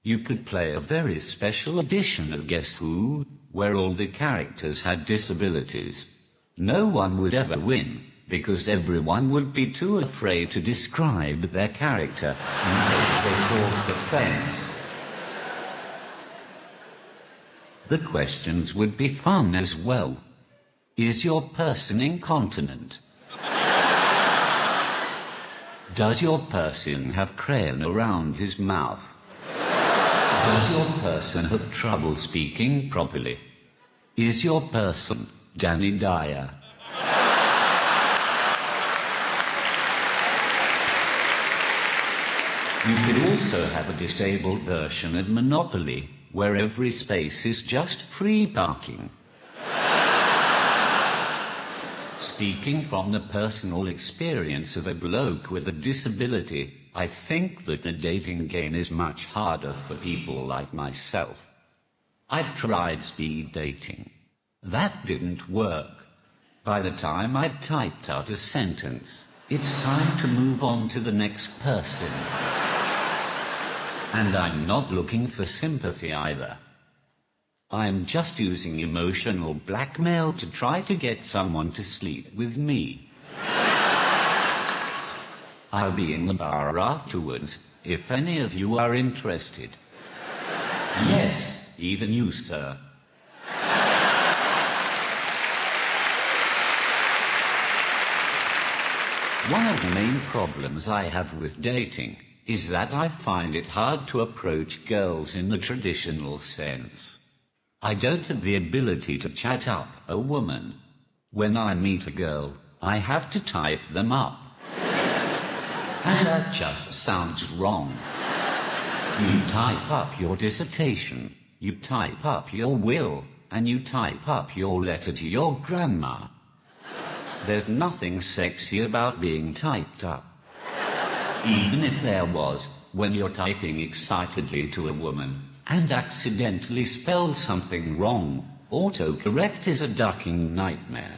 You could play a very special edition of Guess Who, where all the characters had disabilities. No one would ever win, because everyone would be too afraid to describe their character in case they caused offense. The questions would be fun as well. Is your person incontinent? Does your person have crayon around his mouth? Does your person have trouble speaking properly? Is your person Danny Dyer? You could also have a disabled version at Monopoly, where every space is just free parking. Speaking from the personal experience of a bloke with a disability, I think that the dating game is much harder for people like myself. I've tried speed dating. That didn't work. By the time I'd typed out a sentence, it's time to move on to the next person. And I'm not looking for sympathy either. I'm just using emotional blackmail to try to get someone to sleep with me. I'll be in the bar afterwards, if any of you are interested. Yes, even you, sir. One of the main problems I have with dating is that I find it hard to approach girls in the traditional sense. I don't have the ability to chat up a woman. When I meet a girl, I have to type them up. And that just sounds wrong. You type up your dissertation, you type up your will, and you type up your letter to your grandma. There's nothing sexy about being typed up. Even if there was, when you're typing excitedly to a woman and accidentally spell something wrong, autocorrect is a ducking nightmare.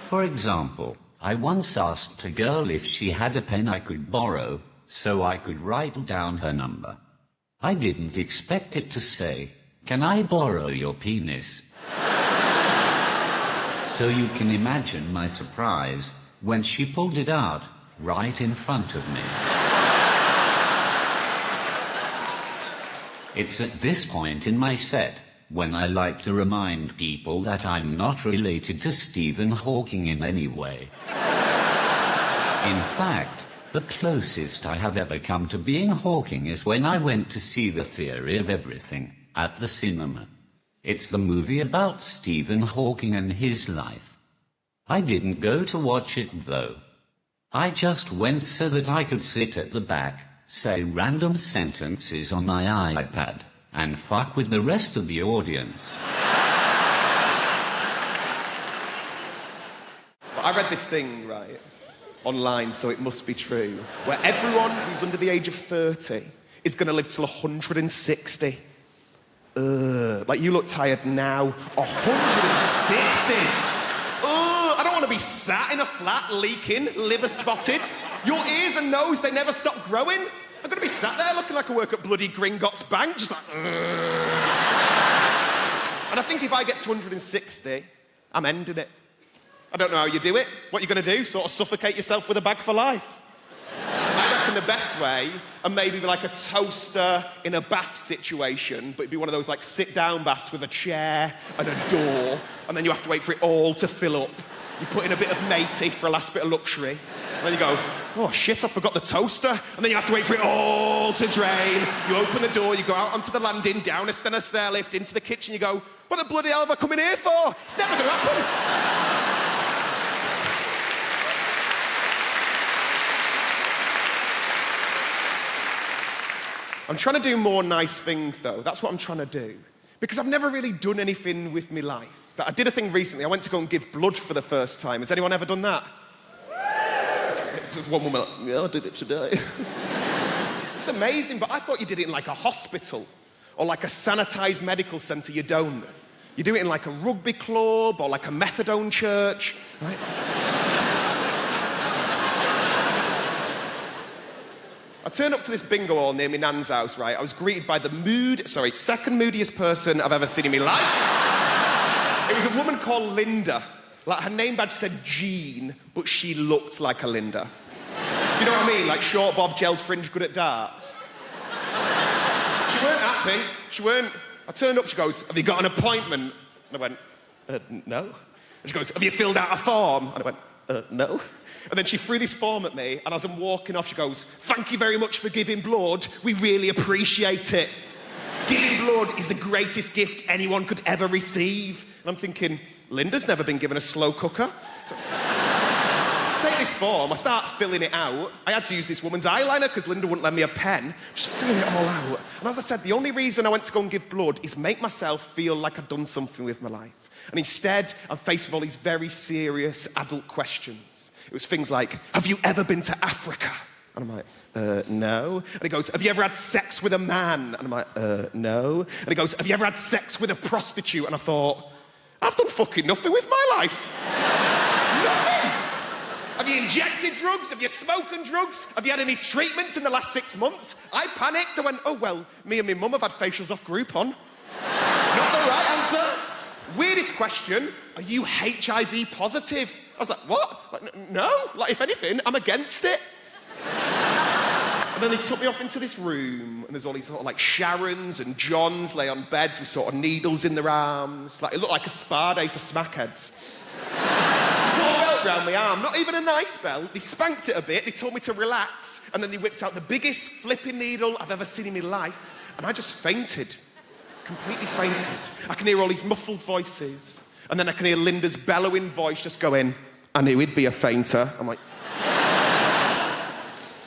For example, I once asked a girl if she had a pen I could borrow, so I could write down her number. I didn't expect it to say, "Can I borrow your penis?" So you can imagine my surprise when she pulled it out right in front of me. It's at this point in my set when I like to remind people that I'm not related to Stephen Hawking in any way. In fact, the closest I have ever come to being Hawking is when I went to see The Theory of Everything at the cinema. It's the movie about Stephen Hawking and his life. I didn't go to watch it, though. I just went so that I could sit at the back, say random sentences on my iPad, and fuck with the rest of the audience. I read this thing, right, online, so it must be true, where everyone who's under the age of 30 is going to live till 160. Like, you look tired now. 160! I don't want to be sat in a flat, leaking, liver spotted. Your ears and nose, they never stop growing. I'm going to be sat there looking like I work at bloody Gringotts Bank, just like... And I think if I get to 160, I'm ending it. I don't know how you do it. What are you going to do? Sort of suffocate yourself with a bag for life? I reckon the best way, and maybe like a toaster in a bath situation, but it'd be one of those like sit-down baths with a chair and a door, and then you have to wait for it all to fill up. You put in a bit of matey for a last bit of luxury, and then you go, oh shit, I forgot the toaster, and then you have to wait for it all to drain. You open the door, you go out onto the landing, down a stair lift, into the kitchen, you go, what the bloody hell have I come in here for? It's never going to happen. I'm trying to do more nice things, though. That's what I'm trying to do. Because I've never really done anything with my life. I did a thing recently. I went to go and give blood for the first time. Has anyone ever done that? It's just one woman like, yeah, I did it today. It's amazing, but I thought you did it in like a hospital or like a sanitised medical centre. You don't. You do it in like a rugby club or like a methadone church, right? I turned up to this bingo hall near my nan's house, right? I was greeted by the second moodiest person I've ever seen in my life. It was a woman called Linda. Like, her name badge said Jean, but she looked like a Linda. Do you know what I mean? Like short bob, gelled fringe, good at darts. She weren't happy. She weren't. I turned up, she goes, have you got an appointment? And I went, no. And she goes, have you filled out a form? And I went, no. And then she threw this form at me, and as I'm walking off, she goes, thank you very much for giving blood. We really appreciate it. Giving blood is the greatest gift anyone could ever receive. And I'm thinking, Linda's never been given a slow cooker. So, take this form, I start filling it out. I had to use this woman's eyeliner because Linda wouldn't lend me a pen. Just filling it all out. And as I said, the only reason I went to go and give blood is make myself feel like I'd done something with my life. And instead, I'm faced with all these very serious adult questions. It was things like, have you ever been to Africa? And I'm like, no. And he goes, have you ever had sex with a man? And I'm like, no. And he goes, have you ever had sex with a prostitute? And I thought, I've done fucking nothing with my life. Nothing. Have you injected drugs? Have you spoken drugs? Have you had any treatments in the last 6 months? I panicked. I went, oh, well, me and my mum have had facials off Groupon. Not the right answer. Weirdest question, are you HIV positive? I was like, what? Like, no. Like, if anything, I'm against it. And then they took me off into this room, and there's all these sort of like Sharons and Johns lay on beds with sort of needles in their arms. Like, it looked like a spa day for smackheads. Belt round my arm, not even a nice belt. They spanked it a bit, they told me to relax, and then they whipped out the biggest flipping needle I've ever seen in my life, and I just fainted. Completely fainted. I can hear all these muffled voices, and then I can hear Linda's bellowing voice just going, I knew he'd be a fainter. I'm like...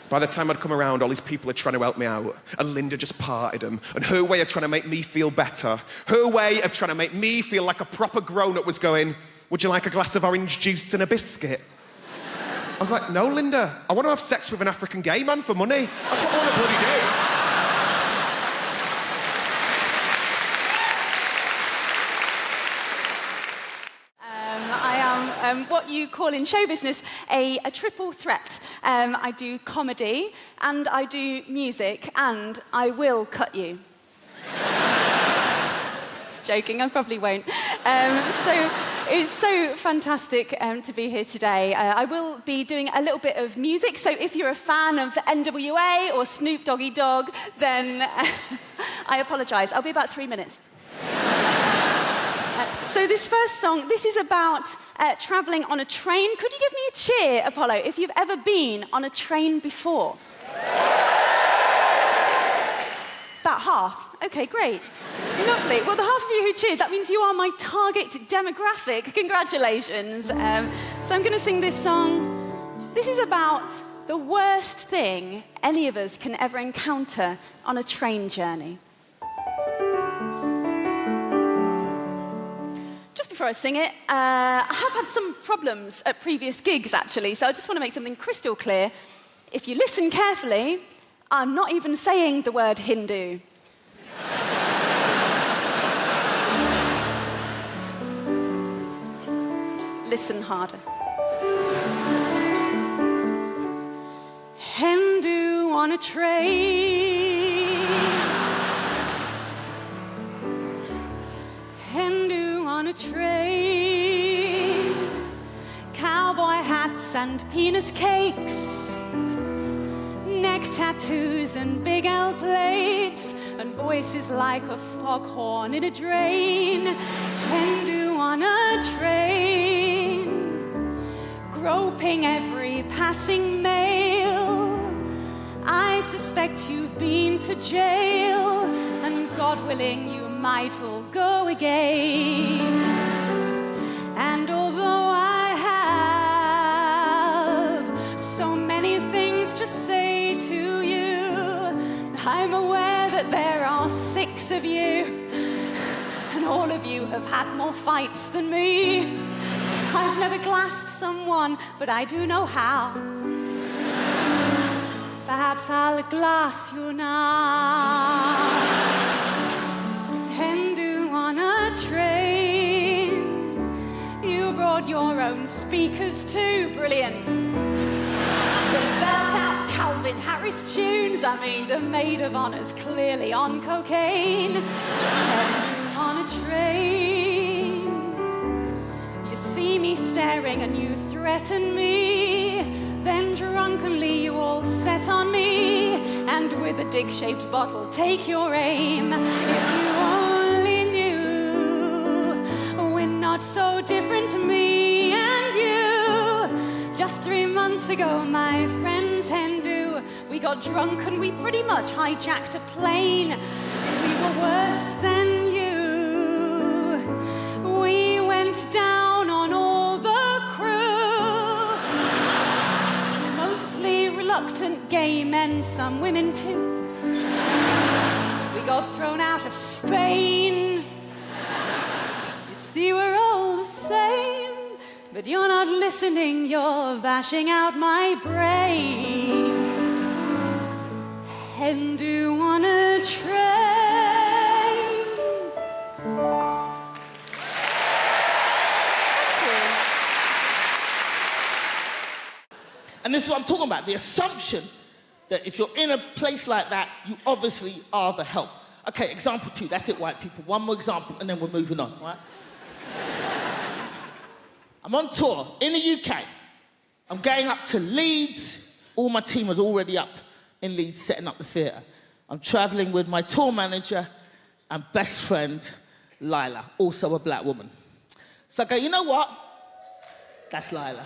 By the time I'd come around, all these people are trying to help me out, and Linda just parted them. And her way of trying to make me feel better, her way of trying to make me feel like a proper grown-up was going, would you like a glass of orange juice and a biscuit? I was like, no, Linda, I want to have sex with an African gay man for money. That's what I want to bloody do. What you call in show business a triple threat. I do comedy, and I do music, and I will cut you. Just joking, I probably won't. So it's so fantastic to be here today. I will be doing a little bit of music, so if you're a fan of NWA or Snoop Doggy Dogg, then I apologise. I'll be about 3 minutes. So this first song, this is about travelling on a train. Could you give me a cheer, Apollo, if you've ever been on a train before? About half. Okay, great. Lovely. Well, the half of you who cheered, that means you are my target demographic. Congratulations. So I'm going to sing this song. This is about the worst thing any of us can ever encounter on a train journey. Before I sing it, I have had some problems at previous gigs, actually, so I just want to make something crystal clear. If you listen carefully, I'm not even saying the word Hindu. Just listen harder. Hindu on a train. Hindu on a train, cowboy hats and penis cakes, neck tattoos and big L plates, and voices like a foghorn in a drain. Hindu on a train, groping every passing male. I suspect you've been to jail, and God willing you might all go again. And although I have so many things to say to you, I'm aware that there are 6 of you, and all of you have had more fights than me. I've never glassed someone, but I do know how. Perhaps I'll glass you now. Hindu on a train, you brought your own speakers too, brilliant. To belt out Calvin Calvin Harris tunes. I mean, the maid of honor's clearly on cocaine. Heading on a train. You see me staring and you threaten me. Then drunkenly you all set on me. And with a dick-shaped bottle take your aim. If you only knew, we're not so different, me and you. Just 3 months ago, my friend's Hindu, we got drunk and we pretty much hijacked a plane. We were worse than you. We went down on all the crew. Mostly reluctant gay men, some women too. We got thrown out of Spain. You see, we're all the same. But you're not listening, you're bashing out my brain. Hindu on a train. And this is what I'm talking about, the assumption that if you're in a place like that, you obviously are the help. Okay, example 2, that's it, white people. One more example, and then we're moving on, right? I'm on tour in the UK. I'm going up to Leeds. All my team was already up in Leeds setting up the theatre. I'm travelling with my tour manager and best friend, Lila, also a black woman. So I go, you know what? That's Lila.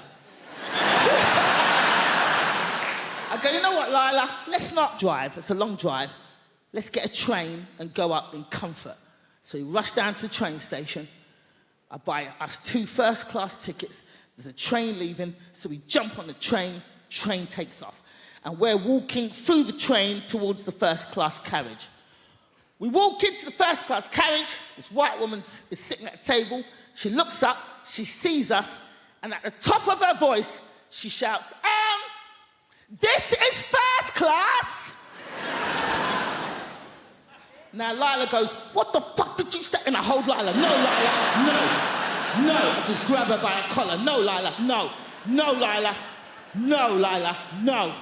I go, you know what, Lila? Let's not drive. It's a long drive. Let's get a train and go up in comfort. So we rush down to the train station. I buy us 2 first-class tickets. There's a train leaving, so we jump on the train takes off. And we're walking through the train towards the first-class carriage. We walk into the first-class carriage. This white woman is sitting at a table. She looks up, she sees us, and at the top of her voice, she shouts, this is first class! Now Lila goes, what the fuck did you say? And I hold Lila, no, Lila, no. I just grab her by her collar, no, Lila, no. No, Lila, no, Lila, no.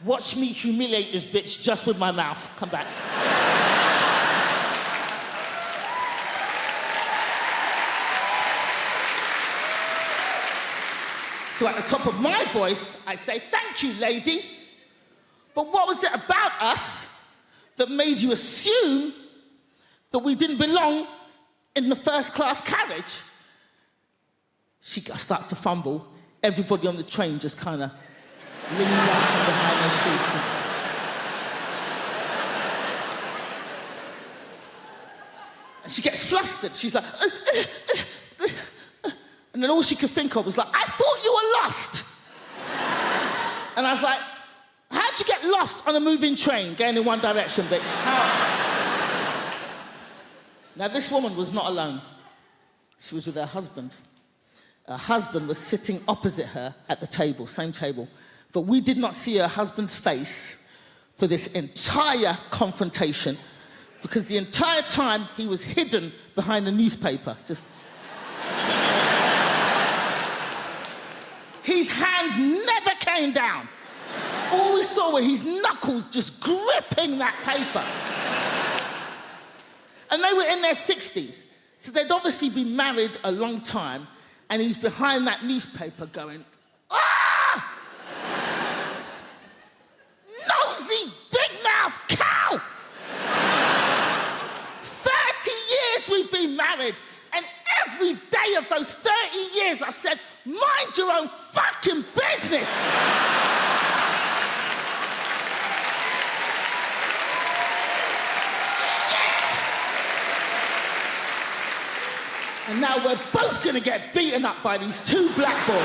Watch me humiliate this bitch just with my mouth. Come back. So at the top of my voice, I say, thank you, lady. But what was it about us that made you assume that we didn't belong in the first-class carriage? She starts to fumble. Everybody on the train just kind of leans out from behind their seats. And she gets flustered. She's like, and then all she could think of was like, I thought you were lost. And I was like, how'd you get lost on a moving train going in one direction, bitch? How? Now, this woman was not alone. She was with her husband. Her husband was sitting opposite her at the table, same table. But we did not see her husband's face for this entire confrontation because the entire time he was hidden behind the newspaper, just... His hands never came down. All we saw were his knuckles just gripping that paper. And they were in their 60s. So they'd obviously been married a long time, and he's behind that newspaper going, ah! Nosy, big-mouth cow! 30 years we've been married, and every day of those 30 years I've said, mind your own fucking business! And now we're both gonna get beaten up by these 2 black boys.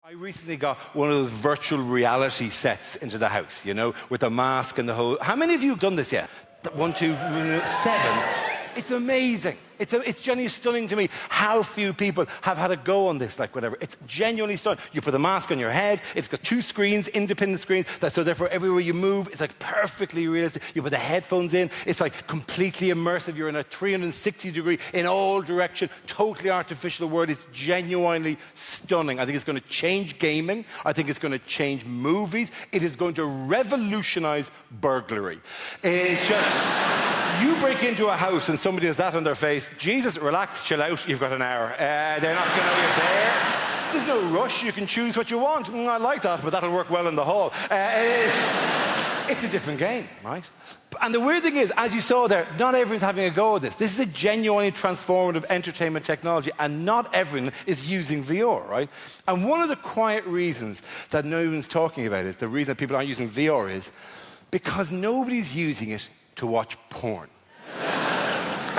I recently got one of those virtual reality sets into the house, you know, with the mask and the whole... How many of you have done this yet? 1, 2, 7. It's amazing. It's genuinely stunning to me how few people have had a go on this, like whatever. It's genuinely stunning. You put the mask on your head, it's got 2 screens, independent screens, so therefore everywhere you move, it's like perfectly realistic. You put the headphones in, it's like completely immersive. You're in a 360 degree in all direction, totally artificial world. It's genuinely stunning. I think it's going to change gaming. I think it's going to change movies. It is going to revolutionize burglary. It's just... You break into a house and somebody has that on their face, Jesus, relax, chill out, you've got an hour. They're not going to know you're there. There's no rush, you can choose what you want. I like that, but that'll work well in the hall. It's a different game, right? And the weird thing is, as you saw there, not everyone's having a go at this. This is a genuinely transformative entertainment technology, and not everyone is using VR, right? And one of the quiet reasons that no one's talking about it, the reason that people aren't using VR is because nobody's using it to watch porn.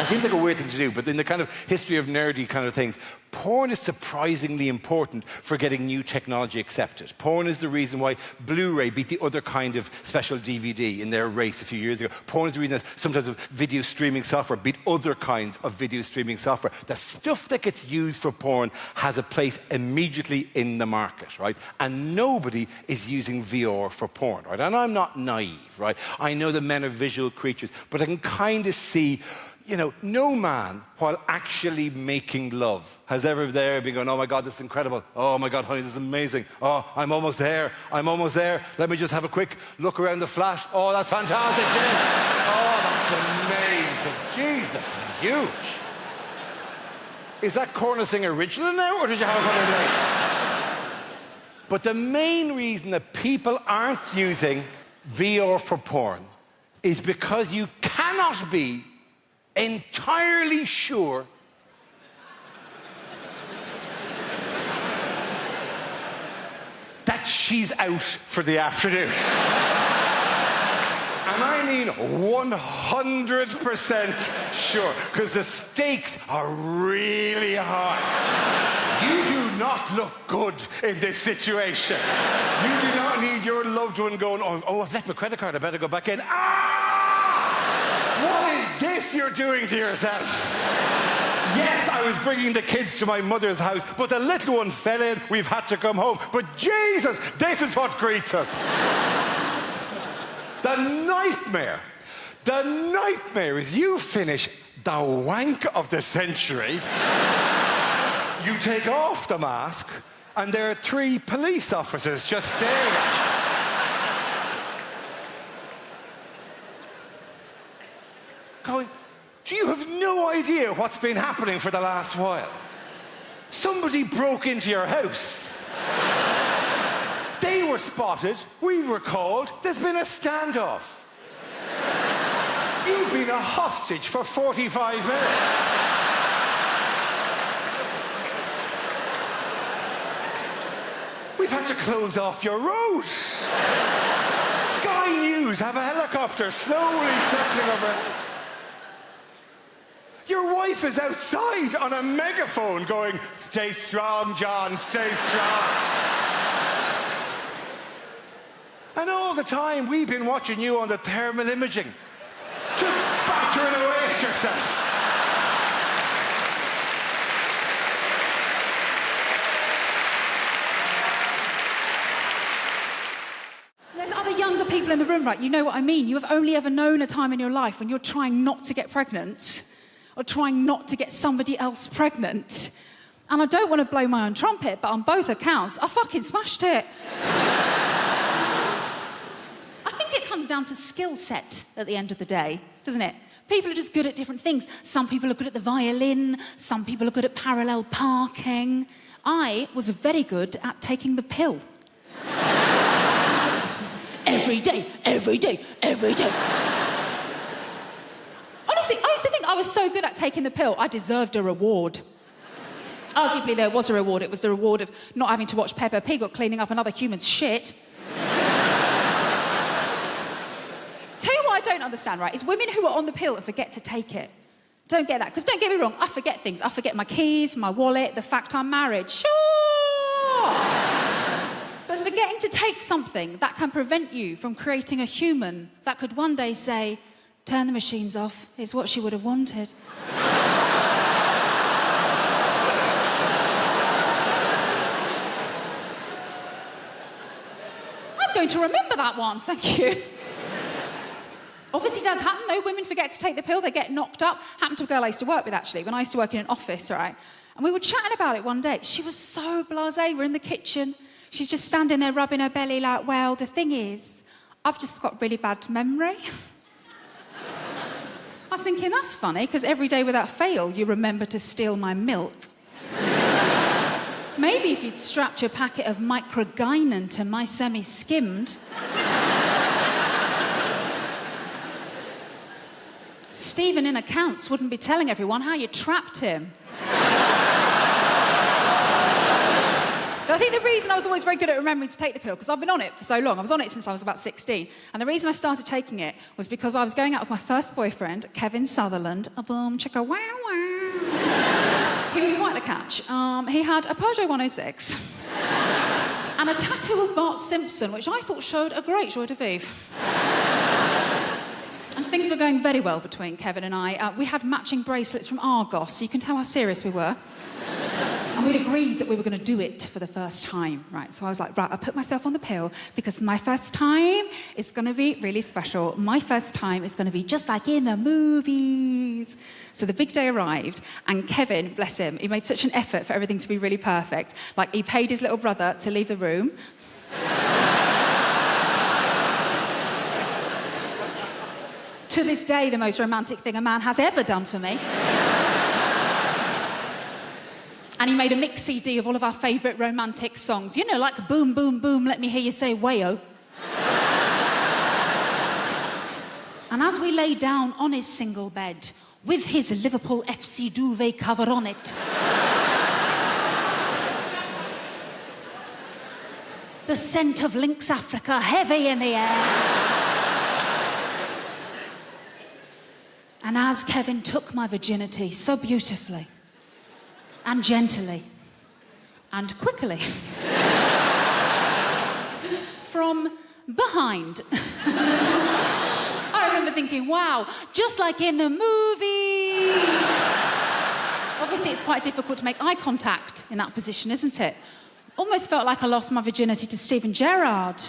It seems like a weird thing to do, but in the kind of history of nerdy kind of things, porn is surprisingly important for getting new technology accepted. Porn is the reason why Blu-ray beat the other kind of special DVD in their race a few years ago. Porn is the reason that sometimes video streaming software beat other kinds of video streaming software. The stuff that gets used for porn has a place immediately in the market, right? And nobody is using VR for porn, right? And I'm not naive, right? I know that men are visual creatures, but I can kind of see, you know, no man, while actually making love, has ever there been going, oh my God, this is incredible. Oh my God, honey, this is amazing. Oh, I'm almost there. I'm almost there. Let me just have a quick look around the flat. Oh, that's fantastic, Jim. Oh, that's amazing. Jesus, huge. Is that Corner Sing original now, or did you have it on later? But the main reason that people aren't using VR for porn is because you cannot be entirely sure that she's out for the afternoon. And I mean 100% sure, because the stakes are really high. You do not look good in this situation. You do not need your loved one going, oh, I've left my credit card, I better go back in. What is this you're doing to yourself? Yes, I was bringing the kids to my mother's house, but the little one fell in. We've had to come home. But Jesus, this is what greets us. The nightmare is you finish the wank of the century. You take off the mask, and there are 3 police officers just staring at you. Going, do you have no idea what's been happening for the last while? Somebody broke into your house. They were spotted, we were called, there's been a standoff. You've been a hostage for 45 minutes. We've had to close off your road. Sky News have a helicopter slowly circling overhead. Your wife is outside on a megaphone going, stay strong, John, stay strong. And all the time we've been watching you on the thermal imaging. Just battering away at yourself. There's other younger people in the room, right? You know what I mean. You have only ever known a time in your life when you're trying not to get pregnant or trying not to get somebody else pregnant. And I don't want to blow my own trumpet, but on both accounts, I fucking smashed it. I think it comes down to skill set at the end of the day, doesn't it? People are just good at different things. Some people are good at the violin, some people are good at parallel parking. I was very good at taking the pill. Every day, every day, every day. Honestly, I used to think I was so good at taking the pill, I deserved a reward. Arguably, there was a reward. It was the reward of not having to watch Peppa Pig or cleaning up another human's shit. Tell you what I don't understand, right, is women who are on the pill and forget to take it. Don't get that. Because don't get me wrong, I forget things. I forget my keys, my wallet, the fact I'm married. Sure! But forgetting to take something that can prevent you from creating a human that could one day say, turn the machines off, is what she would have wanted. going to remember that one, thank you. Obviously, it does happen, though. Women forget to take the pill, they get knocked up. Happened to a girl I used to work with, actually, when I used to work in an office, right? And we were chatting about it one day. She was so blasé. We're in the kitchen. She's just standing there rubbing her belly like, well, the thing is, I've just got really bad memory. I was thinking, that's funny, because every day without fail, you remember to steal my milk. Maybe if you'd strapped your packet of microgynon to my semi-skimmed... Stephen in accounts wouldn't be telling everyone how you trapped him. But I think the reason I was always very good at remembering to take the pill, because I've been on it for so long. I was on it since I was about 16. And the reason I started taking it was because I was going out with my first boyfriend, Kevin Sutherland. A boom, chicka, wow, wow. He was quite the catch. He had a Peugeot 106 and a tattoo of Bart Simpson, which I thought showed a great joie de vivre. And things were going very well between Kevin and I. We had matching bracelets from Argos, so you can tell how serious we were. And we'd agreed that we were going to do it for the first time, right? So I was like, right, I'll put myself on the pill because my first time is going to be really special. My first time is going to be just like in the movies. So the big day arrived, and Kevin, bless him, he made such an effort for everything to be really perfect. Like, he paid his little brother to leave the room. To this day, the most romantic thing a man has ever done for me. And he made a mix CD of all of our favourite romantic songs. You know, like Boom, Boom, Boom, Let Me Hear You Say Wayo. And as we lay down on his single bed, with his Liverpool FC duvet cover on it, the scent of Lynx Africa heavy in the air. And as Kevin took my virginity so beautifully and gently and quickly from behind, I remember thinking, wow, just like in the movies. Obviously, it's quite difficult to make eye contact in that position, isn't it? Almost felt like I lost my virginity to Stephen Gerrard.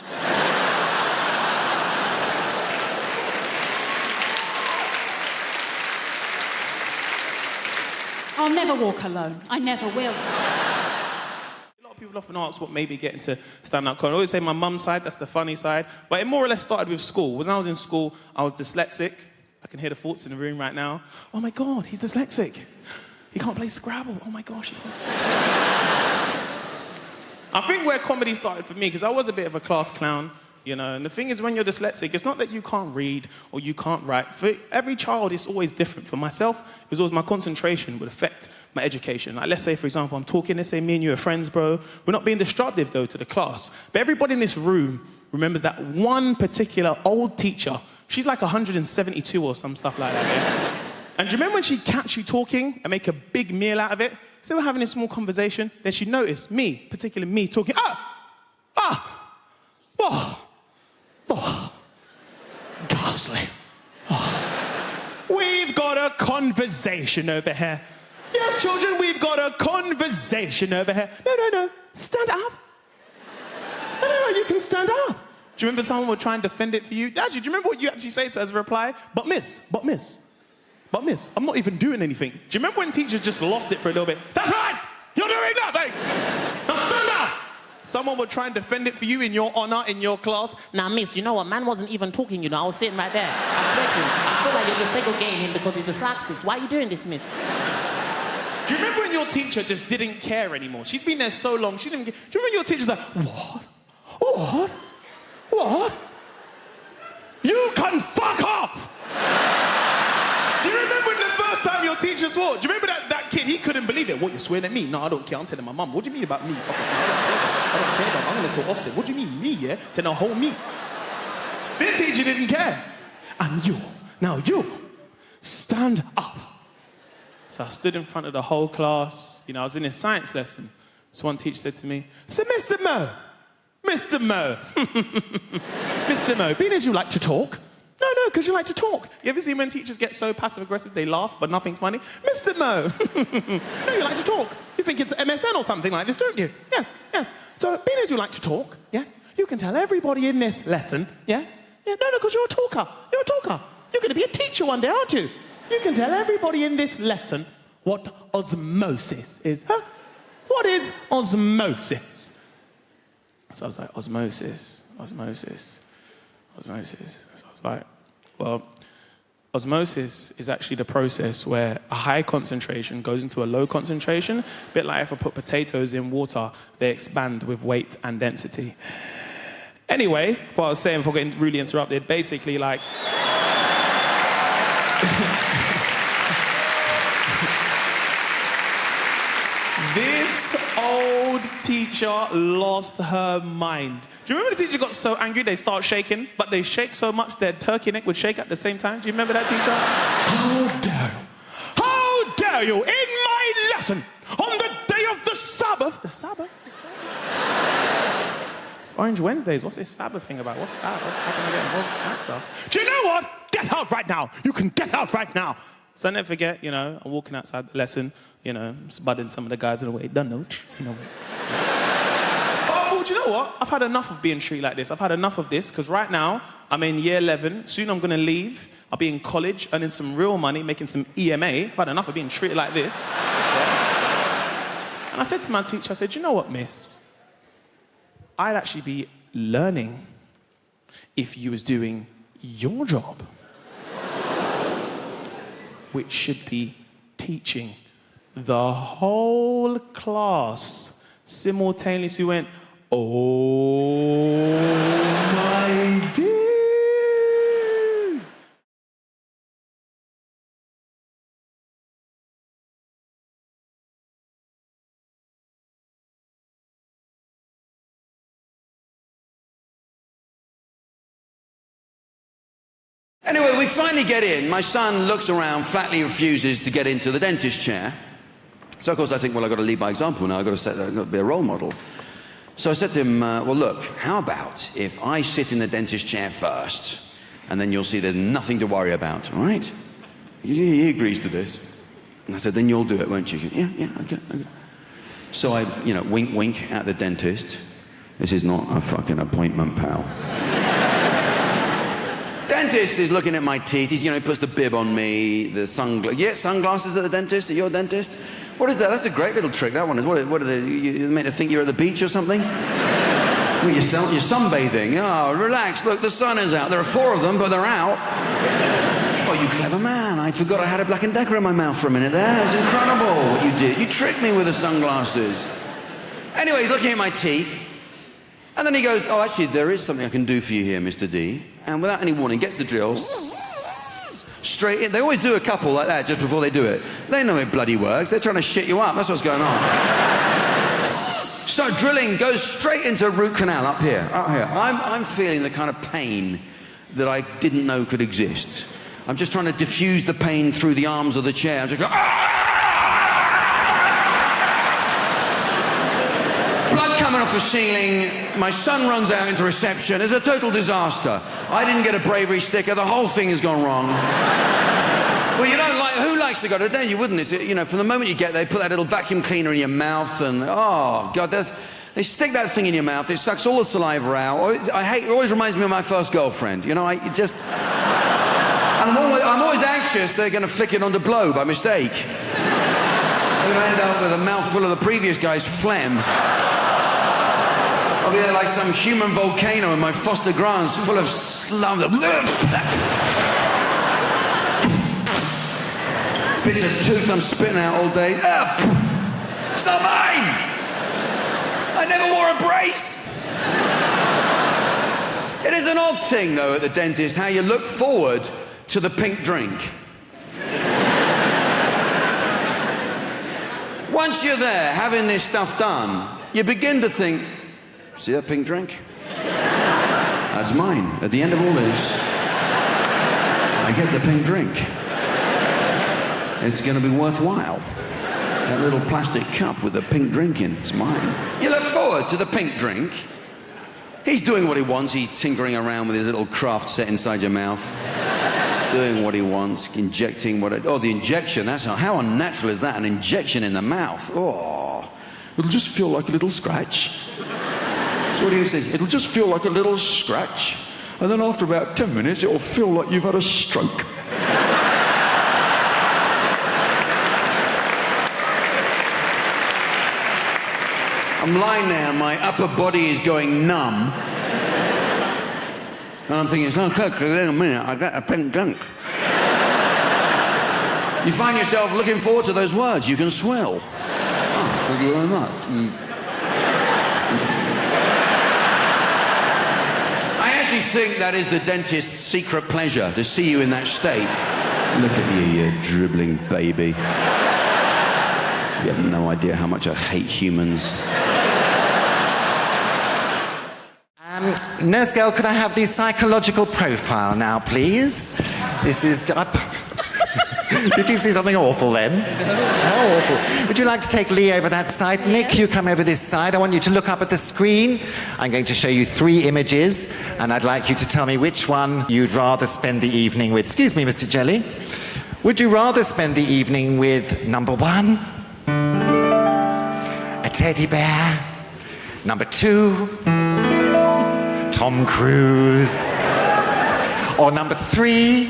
I'll never walk alone. I never will. A lot of people often ask what made me get into stand-up comedy. I always say my mum's side, that's the funny side. But it more or less started with school. When I was in school, I was dyslexic. I can hear the thoughts in the room right now. Oh my God, he's dyslexic. He can't play Scrabble. Oh my gosh. I think where comedy started for me, because I was a bit of a class clown, you know, and the thing is when you're dyslexic, it's not that you can't read or you can't write. For every child, it's always different. For myself, it was always my concentration would affect my education. Like, let's say, for example, I'm talking, let's say me and you are friends, bro. We're not being destructive, though, to the class. But everybody in this room remembers that one particular old teacher. She's like 172 or some stuff like that, yeah? And do you remember when she'd catch you talking and make a big meal out of it? So we're having a small conversation, then she'd notice me, particularly me, talking, ghastly. We've got a conversation over here. Yes, children, we've got a conversation over here. No, stand up. No, you can stand up. Do you remember someone would try and defend it for you? Actually, do you remember what you actually say to her as a reply? But miss, I'm not even doing anything. Do you remember when teachers just lost it for a little bit? That's right! You're doing nothing! Now stand up! Someone would try and defend it for you in your honour, in your class. Now, miss, you know what? Man wasn't even talking, you know. I was sitting right there. I'm sweating. I feel like you're just segregating him because he's dyslexic. Why are you doing this, miss? Do you remember when your teacher just didn't care anymore? She's been there so long, she didn't care. Do you remember your teacher was like, What? You can fuck off! Do you remember the first time your teacher swore? Do you remember that kid? He couldn't believe it. What, you're swearing at me? No, I don't care. I'm telling my mum. What do you mean about me? I don't care about. I'm going to tell Ofsted. What do you mean, me, yeah? Tell the whole me. This teacher didn't care. And you, stand up. So I stood in front of the whole class. You know, I was in a science lesson. So one teacher said to me, so Mr. Mo, Mr. Mo, being as you like to talk. No, because you like to talk. You ever see when teachers get so passive-aggressive, they laugh, but nothing's funny? Mr. Mo, no, you like to talk. You think it's MSN or something like this, don't you? Yes. So, being as you like to talk, yeah, you can tell everybody in this lesson, yes? Yeah, no, because you're a talker. You're a talker. You're going to be a teacher one day, aren't you? You can tell everybody in this lesson what osmosis is. Huh? What is osmosis? So I was like, osmosis. So I was like, well, osmosis is actually the process where a high concentration goes into a low concentration. A bit like if I put potatoes in water, they expand with weight and density. Anyway, what I was saying before getting really interrupted, basically like... This old teacher lost her mind. Do you remember the teacher got so angry they start shaking, but they shake so much their turkey neck would shake at the same time? Do you remember that teacher? How dare you, in my lesson, on the day of the Sabbath? The Sabbath? It's Orange Wednesdays. What's this Sabbath thing about? What's that? How can I get involved with that stuff? Do you know what? Get out right now. You can get out right now. So I never forget, you know, I'm walking outside the lesson, you know, spudding some of the guys in the way. Don't know. See no way. Oh, do you know what? I've had enough of being treated like this. I've had enough of this, because right now, I'm in year 11. Soon I'm going to leave. I'll be in college, earning some real money, making some EMA. I've had enough of being treated like this. Yeah. And I said to my teacher, I said, you know what, miss? I'd actually be learning if you was doing your job, which should be teaching. The whole class simultaneously went, oh my days. Anyway, we finally get in. My son looks around, flatly refuses to get into the dentist chair. So, of course, I think, well, I've got to lead by example now. I've got to be a role model. So I said to him, well, look, how about if I sit in the dentist chair first, and then you'll see there's nothing to worry about, all right? He agrees to this. And I said, then you'll do it, won't you? Yeah, okay. So I, you know, wink at the dentist. This is not a fucking appointment, pal. Dentist is looking at my teeth. He's, you know, he puts the bib on me, the sunglasses. Yeah, sunglasses at the dentist? At your dentist? What is that? That's a great little trick, that one is. What are they, you made to think you're at the beach or something? Well, you're sunbathing. Oh, relax. Look, the sun is out. There are 4 of them, but they're out. Oh, you clever man. I forgot I had a Black & Decker in my mouth for a minute there. It was incredible what you did. You tricked me with the sunglasses. Anyway, he's looking at my teeth. And then he goes, oh, actually, there is something I can do for you here, Mr. D. And without any warning, gets the drill, straight in. They always do a couple like that just before they do it. They know it bloody works. They're trying to shit you up. That's what's going on. So drilling goes straight into root canal up here. I'm feeling the kind of pain that I didn't know could exist. I'm just trying to diffuse the pain through the arms of the chair. I'm just going, coming off the ceiling, my son runs out into reception. It's a total disaster. I didn't get a bravery sticker. The whole thing has gone wrong. Well, you don't like... Who likes to go to the dentist? You wouldn't. It's, you know, from the moment you get there, they put that little vacuum cleaner in your mouth and... Oh, God, they stick that thing in your mouth. It sucks all the saliva out. It always reminds me of my first girlfriend. You know, And I'm always anxious they're going to flick it onto blow by mistake. I'm going to end up with a mouthful of the previous guy's phlegm. I'll be there like some human volcano in my Foster Grants full of slums. Bits of tooth I'm spitting out all day. It's not mine! I never wore a brace! It is an odd thing, though, at the dentist, how you look forward to the pink drink. Once you're there, having this stuff done, you begin to think, see that pink drink? That's mine. At the end of all this, I get the pink drink. It's going to be worthwhile. That little plastic cup with the pink drink in, it's mine. You look forward to the pink drink. He's doing what he wants. He's tinkering around with his little craft set inside your mouth. Doing what he wants, injecting the injection, that's how unnatural is that? An injection in the mouth. Oh, it'll just feel like a little scratch. So what do you say? It'll just feel like a little scratch, and then after about 10 minutes, it'll feel like you've had a stroke. I'm lying there, my upper body is going numb. And I'm thinking, oh, look, in a minute, I got a pink drunk. You find yourself looking forward to those words you can swell. Oh, thank you very much. I actually think that is the dentist's secret pleasure, to see you in that state. Look at you, you dribbling baby. You have no idea how much I hate humans. Nurse girl, could I have the psychological profile now, please? This is... Did you see something awful then? How awful. Would you like to take Lee over that side? Nick, you come over this side. I want you to look up at the screen. I'm going to show you 3 images, and I'd like you to tell me which one you'd rather spend the evening with. Excuse me, Mr. Jelly. Would you rather spend the evening with number 1, a teddy bear, number 2, Tom Cruise, or number 3,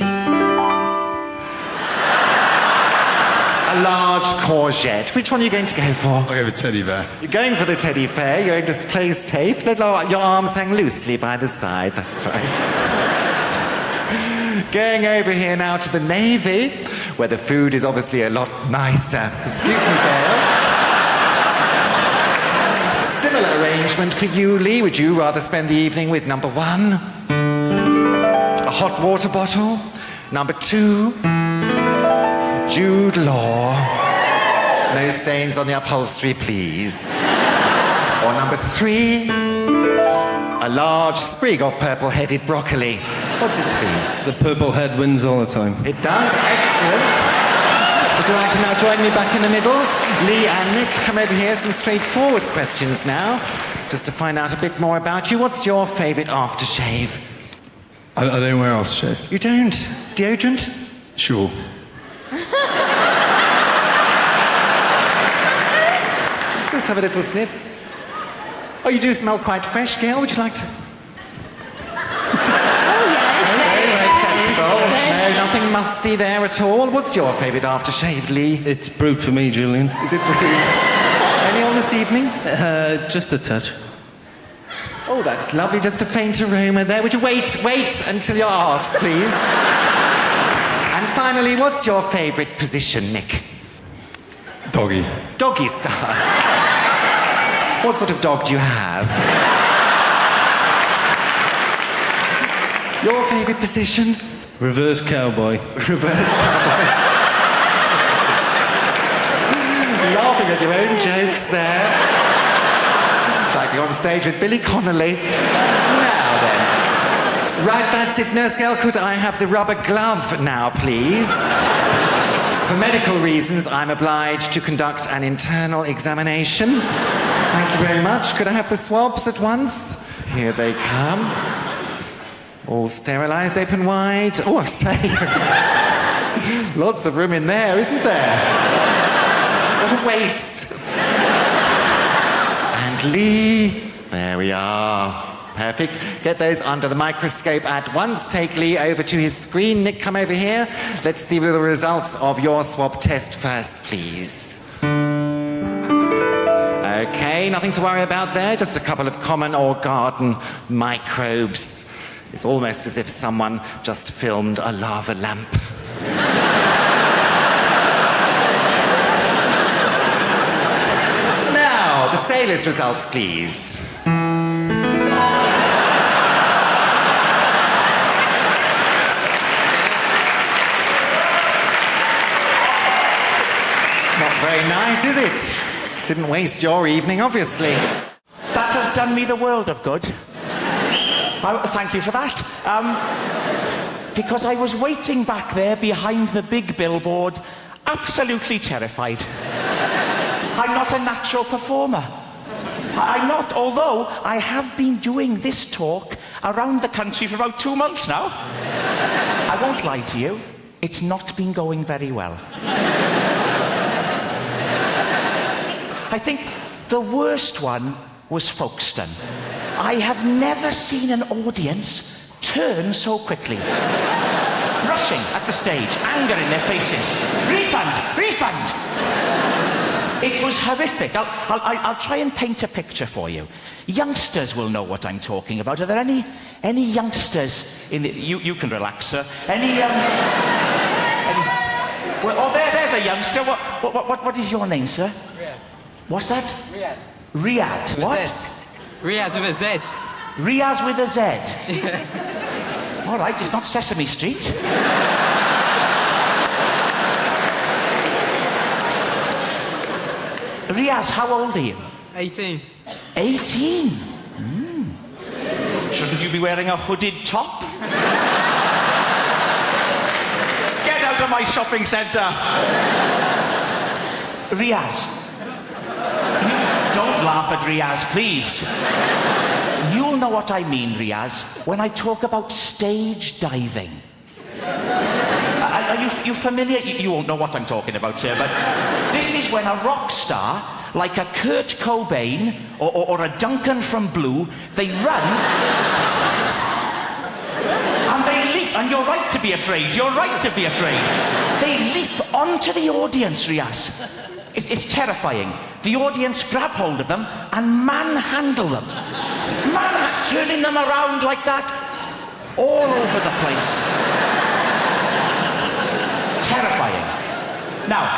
a large courgette? Which one are you going to go for? I'll go for teddy bear. You're going for the teddy bear. You're going to play safe. Let your arms hang loosely by the side. That's right. Going over here now to the Navy, where the food is obviously a lot nicer. Excuse me, Gail. Similar arrangement for you, Lee. Would you rather spend the evening with number 1, a hot water bottle, number 2, Jude Law, no stains on the upholstery, please, or number 3, a large sprig of purple-headed broccoli? What's it be? The purple head wins all the time. It does? Excellent. Would you like to now join me back in the middle? Lee and Nick, come over here. Some straightforward questions now, just to find out a bit more about you. What's your favourite aftershave? I don't wear aftershave. You don't? Deodorant? Sure. Let's have a little sniff. Oh, you do smell quite fresh, Gail. Would you like to... No, nothing musty there at all. What's your favourite aftershave, Lee? It's brute for me, Julian. Is it brute? Any on this evening? Just a touch. Oh, that's lovely. Just a faint aroma there. Would you wait until you're asked, please? And finally, what's your favourite position, Nick? Doggy. Doggy style. What sort of dog do you have? Your favourite position? Reverse cowboy. Reverse cowboy. Laughing at your own jokes there. It's like you're on stage with Billy Connolly. Now then. Right, that's it, Nurse Girl. Could I have the rubber glove now, please? For medical reasons, I'm obliged to conduct an internal examination. Thank you very much. Could I have the swabs at once? Here they come. All sterilised, open wide. Oh, I say. Lots of room in there, isn't there? What a waste. And Lee. There we are. Perfect. Get those under the microscope at once. Take Lee over to his screen. Nick, come over here. Let's see the results of your swab test first, please. Okay, nothing to worry about there. Just a couple of common or garden microbes. It's almost as if someone just filmed a lava lamp. Now, the sailors' results, please. Not very nice, is it? Didn't waste your evening, obviously. That has done me the world of good. Thank you for that. Because I was waiting back there behind the big billboard, absolutely terrified. I'm not a natural performer. I'm not, although I have been doing this talk around the country for about 2 months now. I won't lie to you, it's not been going very well. I think the worst one was Folkestone. I have never seen an audience turn so quickly. Rushing at the stage, anger in their faces. Refund! Refund! It was horrific. I'll try and paint a picture for you. Youngsters will know what I'm talking about. Are there any youngsters in the... You can relax, sir. Well, there's a youngster. What is your name, sir? Riyadh. What's that? Riyadh. Riyadh. What? Riyadh with a Z. Riyadh with a Z. All right, it's not Sesame Street. Riyadh, how old are you? 18. 18? Shouldn't you be wearing a hooded top? Get out of my shopping centre! Riyadh. Don't laugh at Riyadh, please. You'll know what I mean, Riyadh, when I talk about stage diving. Are you familiar? You won't know what I'm talking about, sir, but this is when a rock star, like a Kurt Cobain or a Duncan from Blue, they run and they leap, and you're right to be afraid, you're right to be afraid. They leap onto the audience, Riyadh. It's terrifying. The audience grab hold of them and manhandle them. Turning them around like that, all over the place. Terrifying. Now,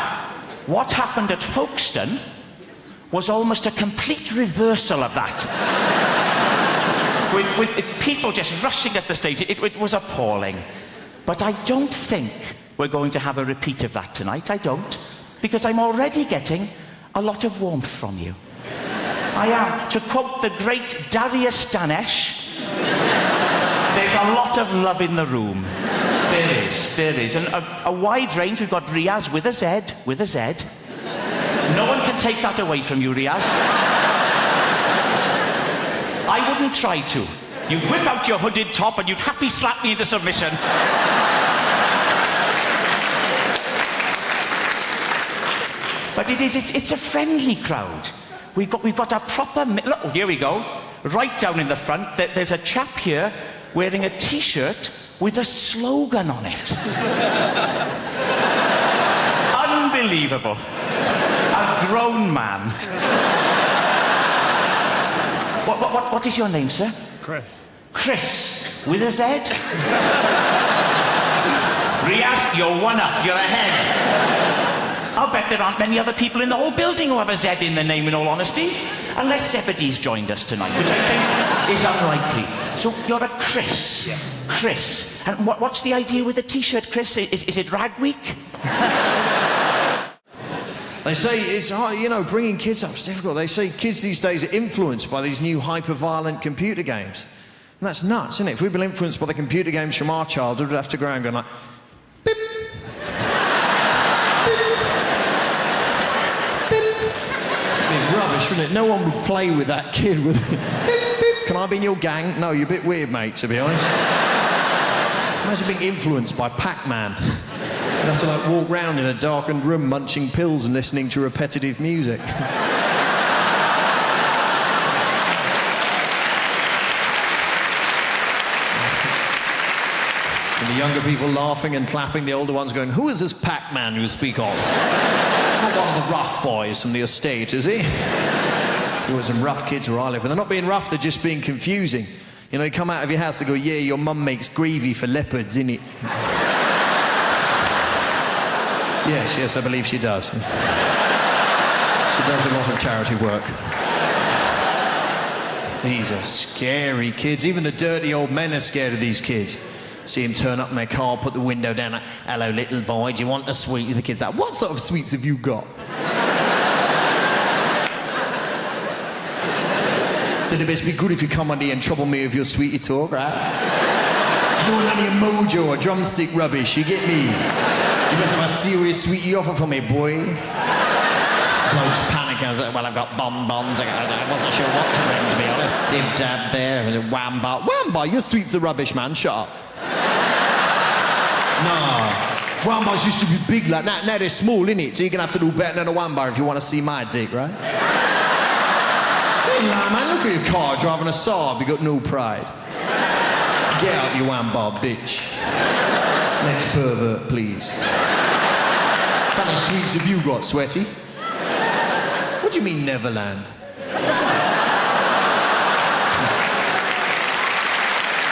what happened at Folkestone was almost a complete reversal of that. with people just rushing at the stage. It was appalling. But I don't think we're going to have a repeat of that tonight. I don't. Because I'm already getting a lot of warmth from you. I am. To quote the great Darius Danesh, there's a lot of love in the room. There is. And a wide range. We've got Riyadh with a Z. No one can take that away from you, Riyadh. I wouldn't try to. You'd whip out your hooded top and you'd happy slap me into submission. But it's a friendly crowd. We've got a proper... Look, here we go. Right down in the front, there's a chap here wearing a T-shirt with a slogan on it. Unbelievable. A grown man. What is your name, sir? Chris. Chris, with a Z? Riyadh, you're one up, you're ahead. I'll bet there aren't many other people in the whole building who have a Z in their name, in all honesty. Unless Zebedee's joined us tonight, which I think is unlikely. So you're a Chris. Yes. Chris. And what's the idea with the T-shirt, Chris? Is it Rag Week? They say it's hard, bringing kids up is difficult. They say kids these days are influenced by these new hyper-violent computer games. And that's nuts, isn't it? If we'd been influenced by the computer games from our childhood, we'd have to go around going like, beep. Rubbish, wouldn't it? No one would play with that kid with beep, beep. Can I be in your gang? No, you're a bit weird, mate, to be honest. Imagine being influenced by Pac-Man. You'd have to walk round in a darkened room munching pills and listening to repetitive music. So the younger people laughing and clapping, the older ones going, who is this Pac-Man you speak of? Not one of the rough boys from the estate, is he? There's always some rough kids where I live. And they're not being rough, they're just being confusing. You come out of your house, they go, yeah, your mum makes gravy for leopards, innit? Yes, I believe she does. She does a lot of charity work. These are scary kids. Even the dirty old men are scared of these kids. See them turn up in their car, put the window down, like, hello, little boy, do you want a sweet? The kid's like, what sort of sweets have you got? So it best be good if you come on here and trouble me with your sweetie talk, right? You don't want any mojo or drumstick rubbish, you get me? You must have a serious sweetie offer for me, boy. Blokes panic. I was like, well, I've got bonbons. I wasn't sure what to bring, to be honest. Dib-dab there, and a wham-bar. Wham-bar, your sweets are rubbish, man. Shut up. Nah. Wham-bars used to be big like that. Now they're small, innit? So you're going to have to do better than a wham-bar if you want to see my dick, right? Hey, man, look at your car driving a Saab. You got no pride. Get out, you one-bar bitch. Next pervert, please. What kind of sweets have you got, Sweaty? What do you mean, Neverland?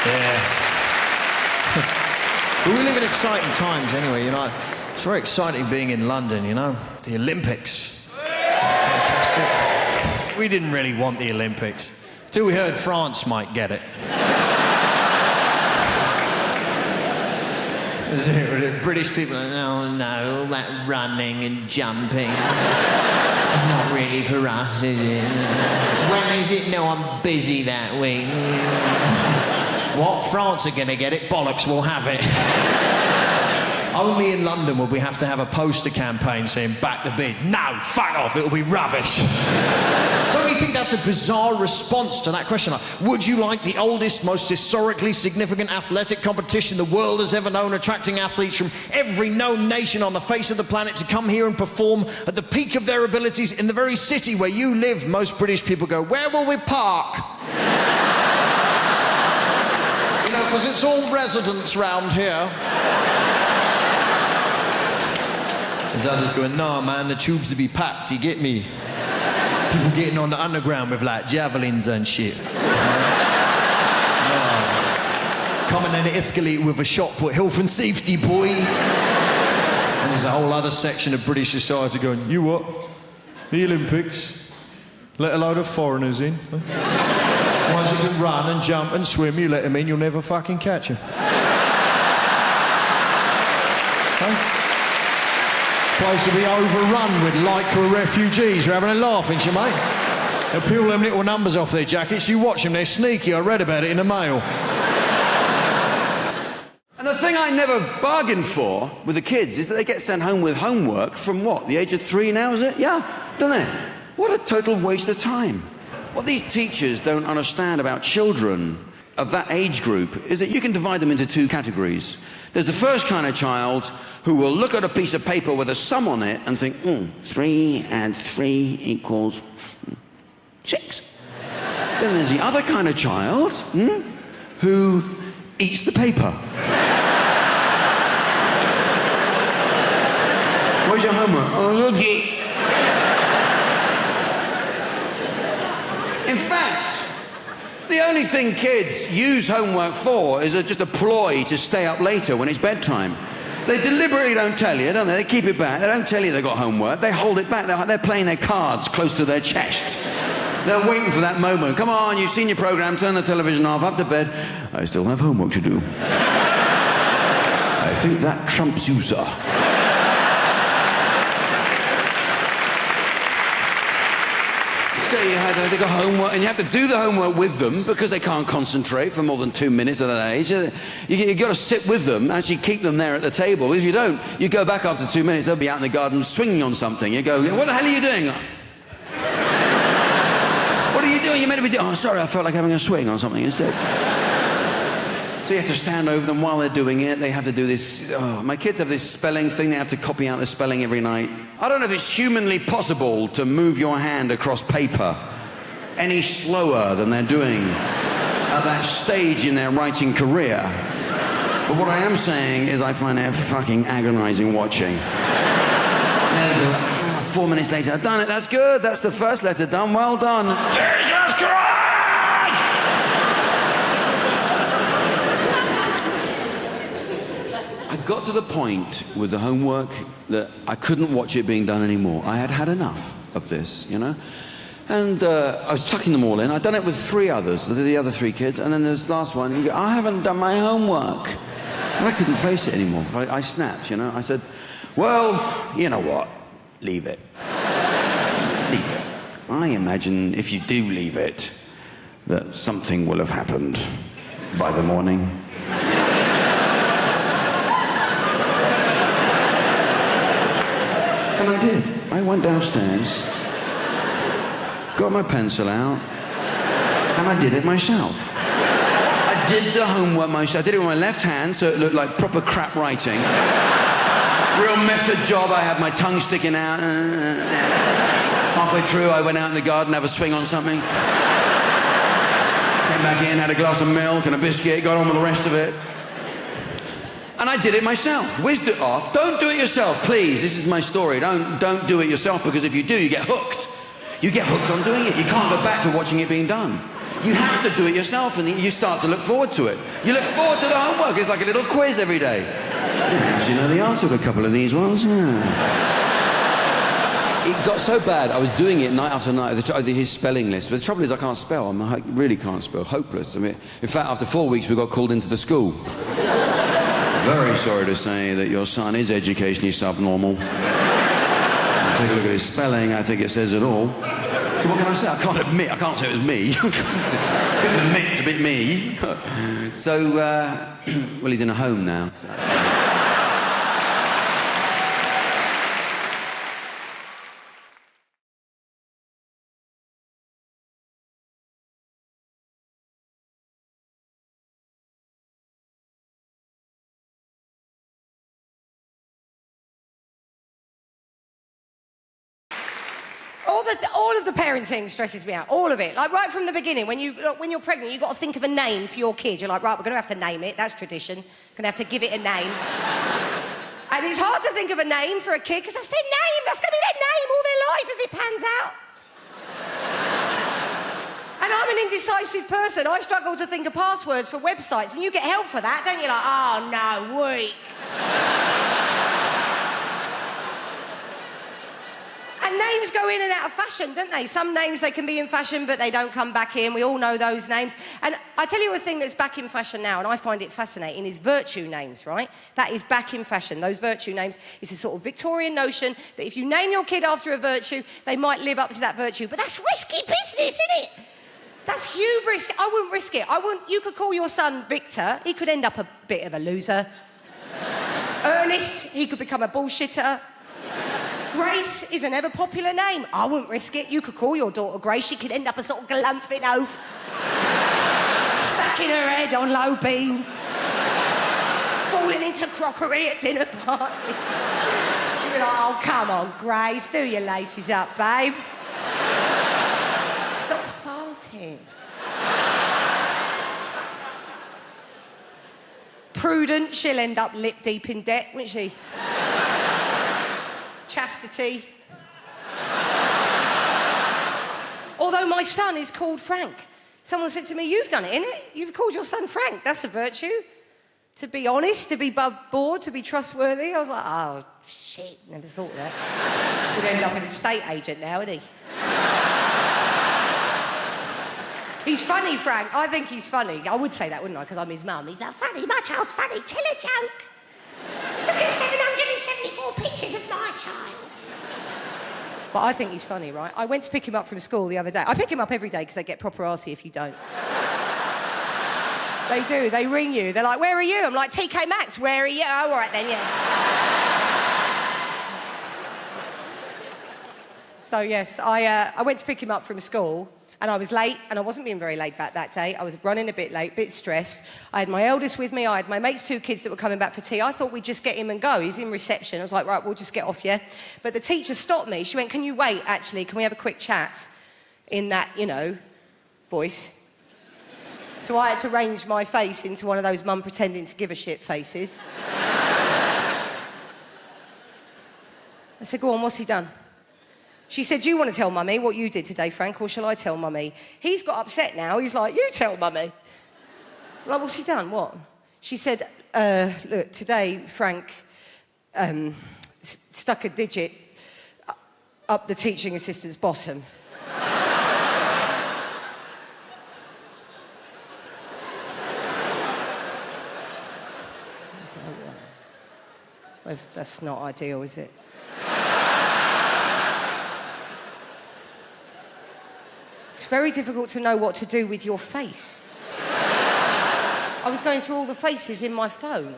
Yeah. But we live in exciting times anyway, you know. It's very exciting being in London, you know. The Olympics. Fantastic. We didn't really want the Olympics till we heard France might get it. The British people are, oh no, all that running and jumping. It's not really for us, is it? When is it? No, I'm busy that week. What? France are going to get it? Bollocks, we'll have it. Only in London would we have to have a poster campaign saying back the bid. No, fuck off, it'll be rubbish. Don't you think that's a bizarre response to that question? Like, would you like the oldest, most historically significant athletic competition the world has ever known, attracting athletes from every known nation on the face of the planet to come here and perform at the peak of their abilities in the very city where you live? Most British people go, where will we park? You know, because it's all residents round here. There's others going, no, man, the tubes will be packed, you get me? People getting on the underground with, like, javelins and shit. Coming in the escalator with a shot put, health and safety, boy. And there's a whole other section of British society going, you what? The Olympics? Let a load of foreigners in? Huh? Ones that can run and jump and swim, you let them in, you'll never fucking catch them. Huh? Place to be overrun with Lycra refugees. You're having a laugh, ain't you, mate? They'll peel them little numbers off their jackets. You watch them, they're sneaky. I read about it in the Mail. And the thing I never bargained for with the kids is that they get sent home with homework from what, the age of 3 now, is it? Yeah, don't they? What a total waste of time. What these teachers don't understand about children of that age group is that you can divide them into 2 categories. There's the first kind of child who will look at a piece of paper with a sum on it and think, 3 and 3 equals 6. Then there's the other kind of child who eats the paper. Where's your homework? Oh, look it. In fact, the only thing kids use homework for is just a ploy to stay up later when it's bedtime. They deliberately don't tell you, don't they? They keep it back. They don't tell you they've got homework. They hold it back. They're playing their cards close to their chest. They're waiting for that moment. Come on, you've seen your program. Turn the television off. Up to bed. I still have homework to do. I think that trumps you, sir. So they've got homework, and you have to do the homework with them because they can't concentrate for more than 2 minutes at that age. You've got to sit with them, actually keep them there at the table. If you don't, you go back after 2 minutes, they'll be out in the garden swinging on something. You go, what the hell are you doing? What are you doing? You're meant to be doing... Oh, sorry, I felt like having a swing on something instead. So you have to stand over them while they're doing it. They have to do this... Oh, my kids have this spelling thing. They have to copy out the spelling every night. I don't know if it's humanly possible to move your hand across paper any slower than they're doing at that stage in their writing career. But what I am saying is I find it fucking agonizing watching. 4 minutes later, I've done it. That's good. That's the first letter done. Well done. Jesus Christ! I got to the point with the homework that I couldn't watch it being done anymore. I had had enough of this, you know? And I was tucking them all in. I'd done it with 3 others, the other 3 kids, and then there's the last one. You go, I haven't done my homework. And I couldn't face it anymore. I snapped, you know? I said, well, you know what? Leave it. Leave it. I imagine if you do leave it, that something will have happened by the morning. And I did. I went downstairs, got my pencil out, and I did it myself. I did the homework myself. I did it with my left hand, so it looked like proper crap writing. Real method job. I had my tongue sticking out. I Halfway through, I went out in the garden, have a swing on something. Came back in, had a glass of milk and a biscuit, got on with the rest of it. And I did it myself. Whizzed it off. Don't do it yourself, please. This is my story. Don't do it yourself, because if you do, you get hooked. You get hooked on doing it. You can't go back to watching it being done. You have to do it yourself, and you start to look forward to it. You look forward to the homework. It's like a little quiz every day. Yes, you know the answer to a couple of these ones. Yeah. It got so bad, I was doing it night after night, his spelling list. But the trouble is I can't spell. I really can't spell. Hopeless. I mean, in fact, after 4 weeks, we got called into the school. Very sorry to say that your son is educationally subnormal. Take a look at his spelling, I think it says it all. So what can I say? I can't say it was me. Couldn't admit to be me. So, well, he's in a home now. All of the parenting stresses me out, all of it. Like right from the beginning, when you're pregnant, you've got to think of a name for your kid. You're like, right, we're going to have to name it. That's tradition. Going to have to give it a name. And it's hard to think of a name for a kid because that's their name. That's going to be their name all their life if it pans out. And I'm an indecisive person. I struggle to think of passwords for websites, and you get help for that, don't you? Like, oh no, weak. And names go in and out of fashion, don't they? Some names, they can be in fashion, but they don't come back in. We all know those names. And I tell you a thing that's back in fashion now, and I find it fascinating, is virtue names, right? That is back in fashion. Those virtue names is a sort of Victorian notion that if you name your kid after a virtue, they might live up to that virtue. But that's risky business, isn't it? That's hubris. I wouldn't risk it. You could call your son Victor. He could end up a bit of a loser. Ernest, he could become a bullshitter. Grace is an ever-popular name. I wouldn't risk it. You could call your daughter Grace. She could end up a sort of galumphing oaf. Sacking her head on low beams. Falling into crockery at dinner parties. You'd be like, oh, come on, Grace. Do your laces up, babe. Stop farting. Prudent, she'll end up lip deep in debt, won't she? Chastity. Although my son is called Frank. Someone said to me, you've done it, innit? You've called your son Frank. That's a virtue. To be honest, to be above board, to be trustworthy. I was like, oh, shit, never thought of that. He'd end up an estate agent now, isn't he? He's funny, Frank. I think he's funny. I would say that, wouldn't I? Because I'm his mum. He's not funny. My child's funny. Tell a joke. Look at 774 pictures of my child. But I think he's funny, right? I went to pick him up from school the other day. I pick him up every day because they get proper arsey if you don't. They do. They ring you. They're like, where are you? I'm like, TK Maxx, where are you? Oh, all right then, yeah. So, yes, I went to pick him up from school. And I was late, and I wasn't being very laid back that day. I was running a bit late, a bit stressed. I had my eldest with me. I had my mate's 2 kids that were coming back for tea. I thought we'd just get him and go. He's in reception. I was like, right, we'll just get off, yeah? But the teacher stopped me. She went, can you wait, actually? Can we have a quick chat? In that, voice. So I had to arrange my face into one of those mum pretending to give a shit faces. I said, go on, what's he done? She said, do you want to tell Mummy what you did today, Frank, or shall I tell Mummy? He's got upset now. He's like, you tell Mummy. I'm like, what's he done? What? She said, look, today, Frank stuck a digit up the teaching assistant's bottom. That's not ideal, is it? It's very difficult to know what to do with your face. I was going through all the faces in my phone.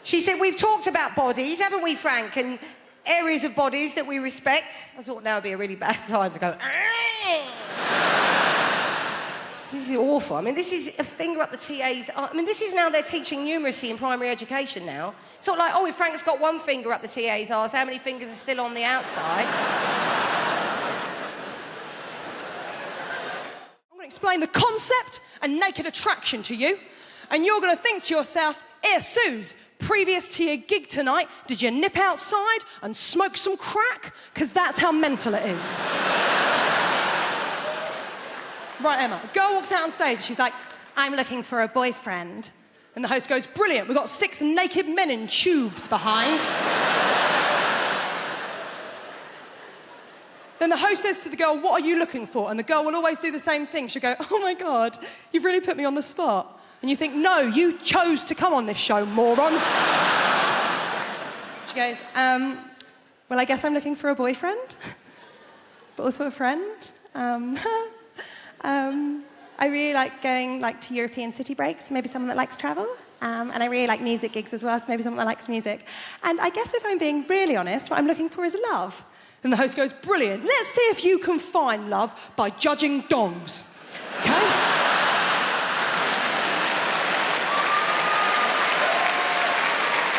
She said, we've talked about bodies, haven't we, Frank? And areas of bodies that we respect. I thought now would be a really bad time to go... This is awful. I mean, this is a finger up the TA's... I mean, this is now they're teaching numeracy in primary education now. It's not like, oh, if Frank's got one finger up the TA's arse, how many fingers are still on the outside? I'm going to explain the concept and naked attraction to you, and you're going to think to yourself, Suze, previous to your gig tonight, did you nip outside and smoke some crack? Because that's how mental it is. Right, Emma, a girl walks out on stage. She's like, I'm looking for a boyfriend. And the host goes, brilliant, we've got 6 naked men in tubes behind. Then the host says to the girl, what are you looking for? And the girl will always do the same thing. She'll go, oh my God, you've really put me on the spot. And you think, no, you chose to come on this show, moron. She goes, well, I guess I'm looking for a boyfriend, but also a friend. I really like going to European city breaks, maybe someone that likes travel. And I really like music gigs as well, so maybe someone that likes music. And I guess if I'm being really honest, what I'm looking for is love. And the host goes, brilliant, let's see if you can find love by judging dongs. Okay?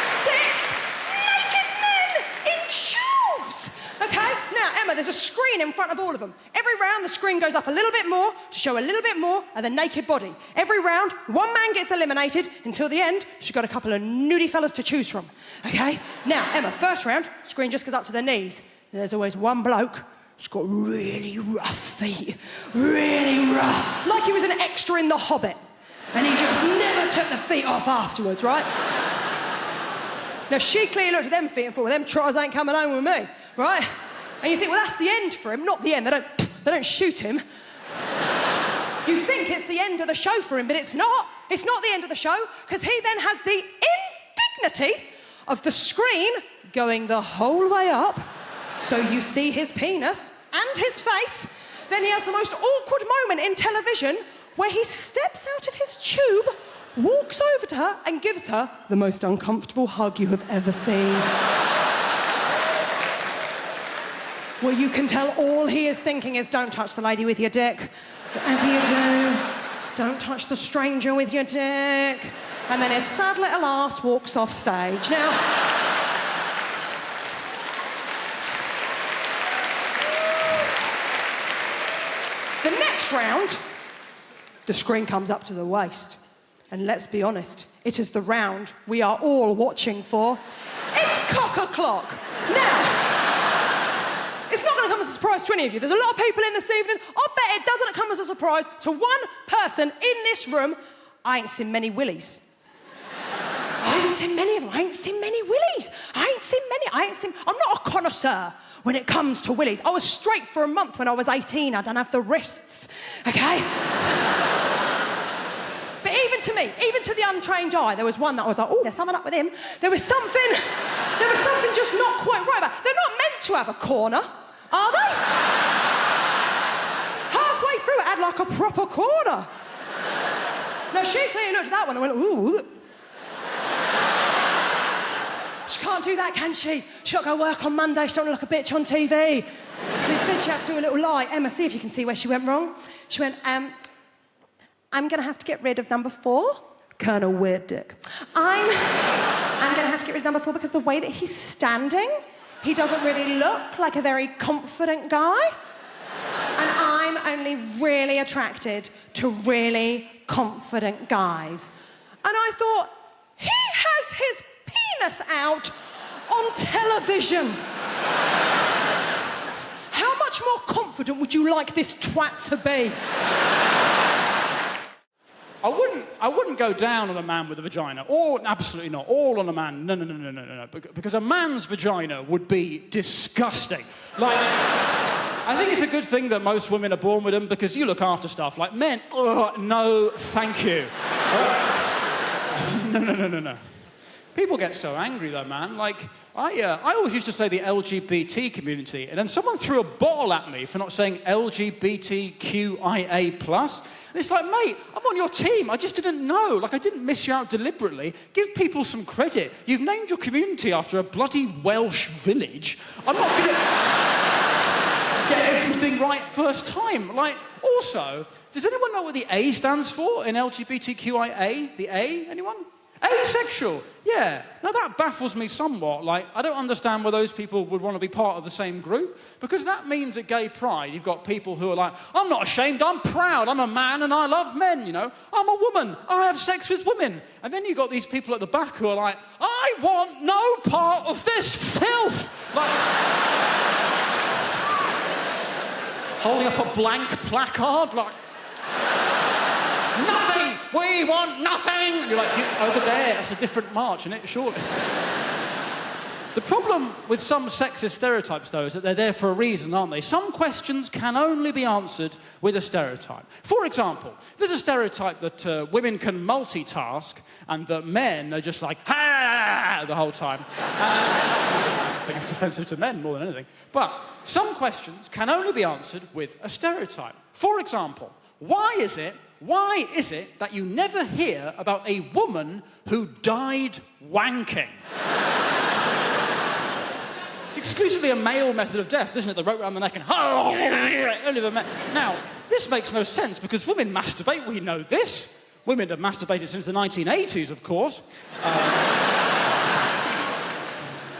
6 naked men in tubes! Okay? Now, Emma, there's a screen in front of all of them. Every round, the screen goes up a little bit more to show a little bit more of the naked body. Every round, one man gets eliminated until the end. She's got a couple of nudie fellas to choose from. Okay? Now, Emma, first round, screen just goes up to their knees. There's always one bloke who's got really rough feet. Really rough. Like he was an extra in The Hobbit. And he just never took the feet off afterwards, right? Now, she clearly looked at them feet and thought, well, them trotters ain't coming home with me, right? And you think, well, that's the end for him. Not the end. They don't shoot him. You think it's the end of the show for him, but it's not. It's not the end of the show, because he then has the indignity of the screen going the whole way up, so you see his penis and his face. Then he has the most awkward moment in television where he steps out of his tube, walks over to her and gives her the most uncomfortable hug you have ever seen. Well, you can tell all he is thinking is, don't touch the lady with your dick. Whatever you do, don't touch the stranger with your dick. And then his sad little ass walks off stage. Now... the next round, the screen comes up to the waist. And let's be honest, it is the round we are all watching for. It's cock-a-clock. Now... it's not going to come as a surprise to any of you. There's a lot of people in this evening. I bet it doesn't come as a surprise to one person in this room. I ain't seen many willies. I ain't seen many of them. I ain't seen many willies. I'm not a connoisseur when it comes to willies. I was straight for a month when I was 18. I don't have the wrists, okay? But even to me, even to the untrained eye, there was one that I was like, oh, there's something up with him. There was something just not quite right about it. They're not meant to have a corner, are they? Halfway through, it had like a proper corner. Now, she clearly looked at that one and went, ooh. She can't do that, can she? She'll go work on Monday, she don't look a bitch on TV. So instead, she has to do a little lie. Emma, see if you can see where she went wrong. She went, I'm going to have to get rid of number 4. Kind of weird dick. I'm going to have to get rid of number 4 because the way that he's standing, he doesn't really look like a very confident guy. And I'm only really attracted to really confident guys. And I thought, he has his penis out on television. How much more confident would you like this twat to be? I wouldn't go down on a man with a vagina. Or, absolutely not. All on a man. No. Because a man's vagina would be disgusting. Like, I think it's a good thing that most women are born with them because you look after stuff. Like men, no, thank you. No. People get so angry though, man. Like, I always used to say the LGBT community, and then someone threw a bottle at me for not saying LGBTQIA+. And it's like, mate, I'm on your team. I just didn't know. Like, I didn't miss you out deliberately. Give people some credit. You've named your community after a bloody Welsh village. I'm not going to get everything right first time. Like, also, Does anyone know what the A stands for in LGBTQIA? The A? Anyone? Asexual. Yeah. Now that baffles me somewhat. Like, I don't understand why those people would want to be part of the same group, because that means at gay pride you've got people who are like, I'm not ashamed, I'm proud, I'm a man and I love men, you know. I'm a woman, I have sex with women. And then you've got these people at the back who are like, I want no part of this filth. Like, holding up a blank placard, like, nothing! We want nothing! And you're like, over there, that's a different march, isn't it? Surely. The problem with some sexist stereotypes, though, is that they're there for a reason, aren't they? Some questions can only be answered with a stereotype. For example, there's a stereotype that women can multitask and that men are just like, ha! The whole time. I think it's offensive to men more than anything. But some questions can only be answered with a stereotype. For example, why is it that you never hear about a woman who died wanking? It's exclusively a male method of death, isn't it? The rope around the neck and... Only the men. Now, this makes no sense because women masturbate, we know this. Women have masturbated since the 1980s, of course.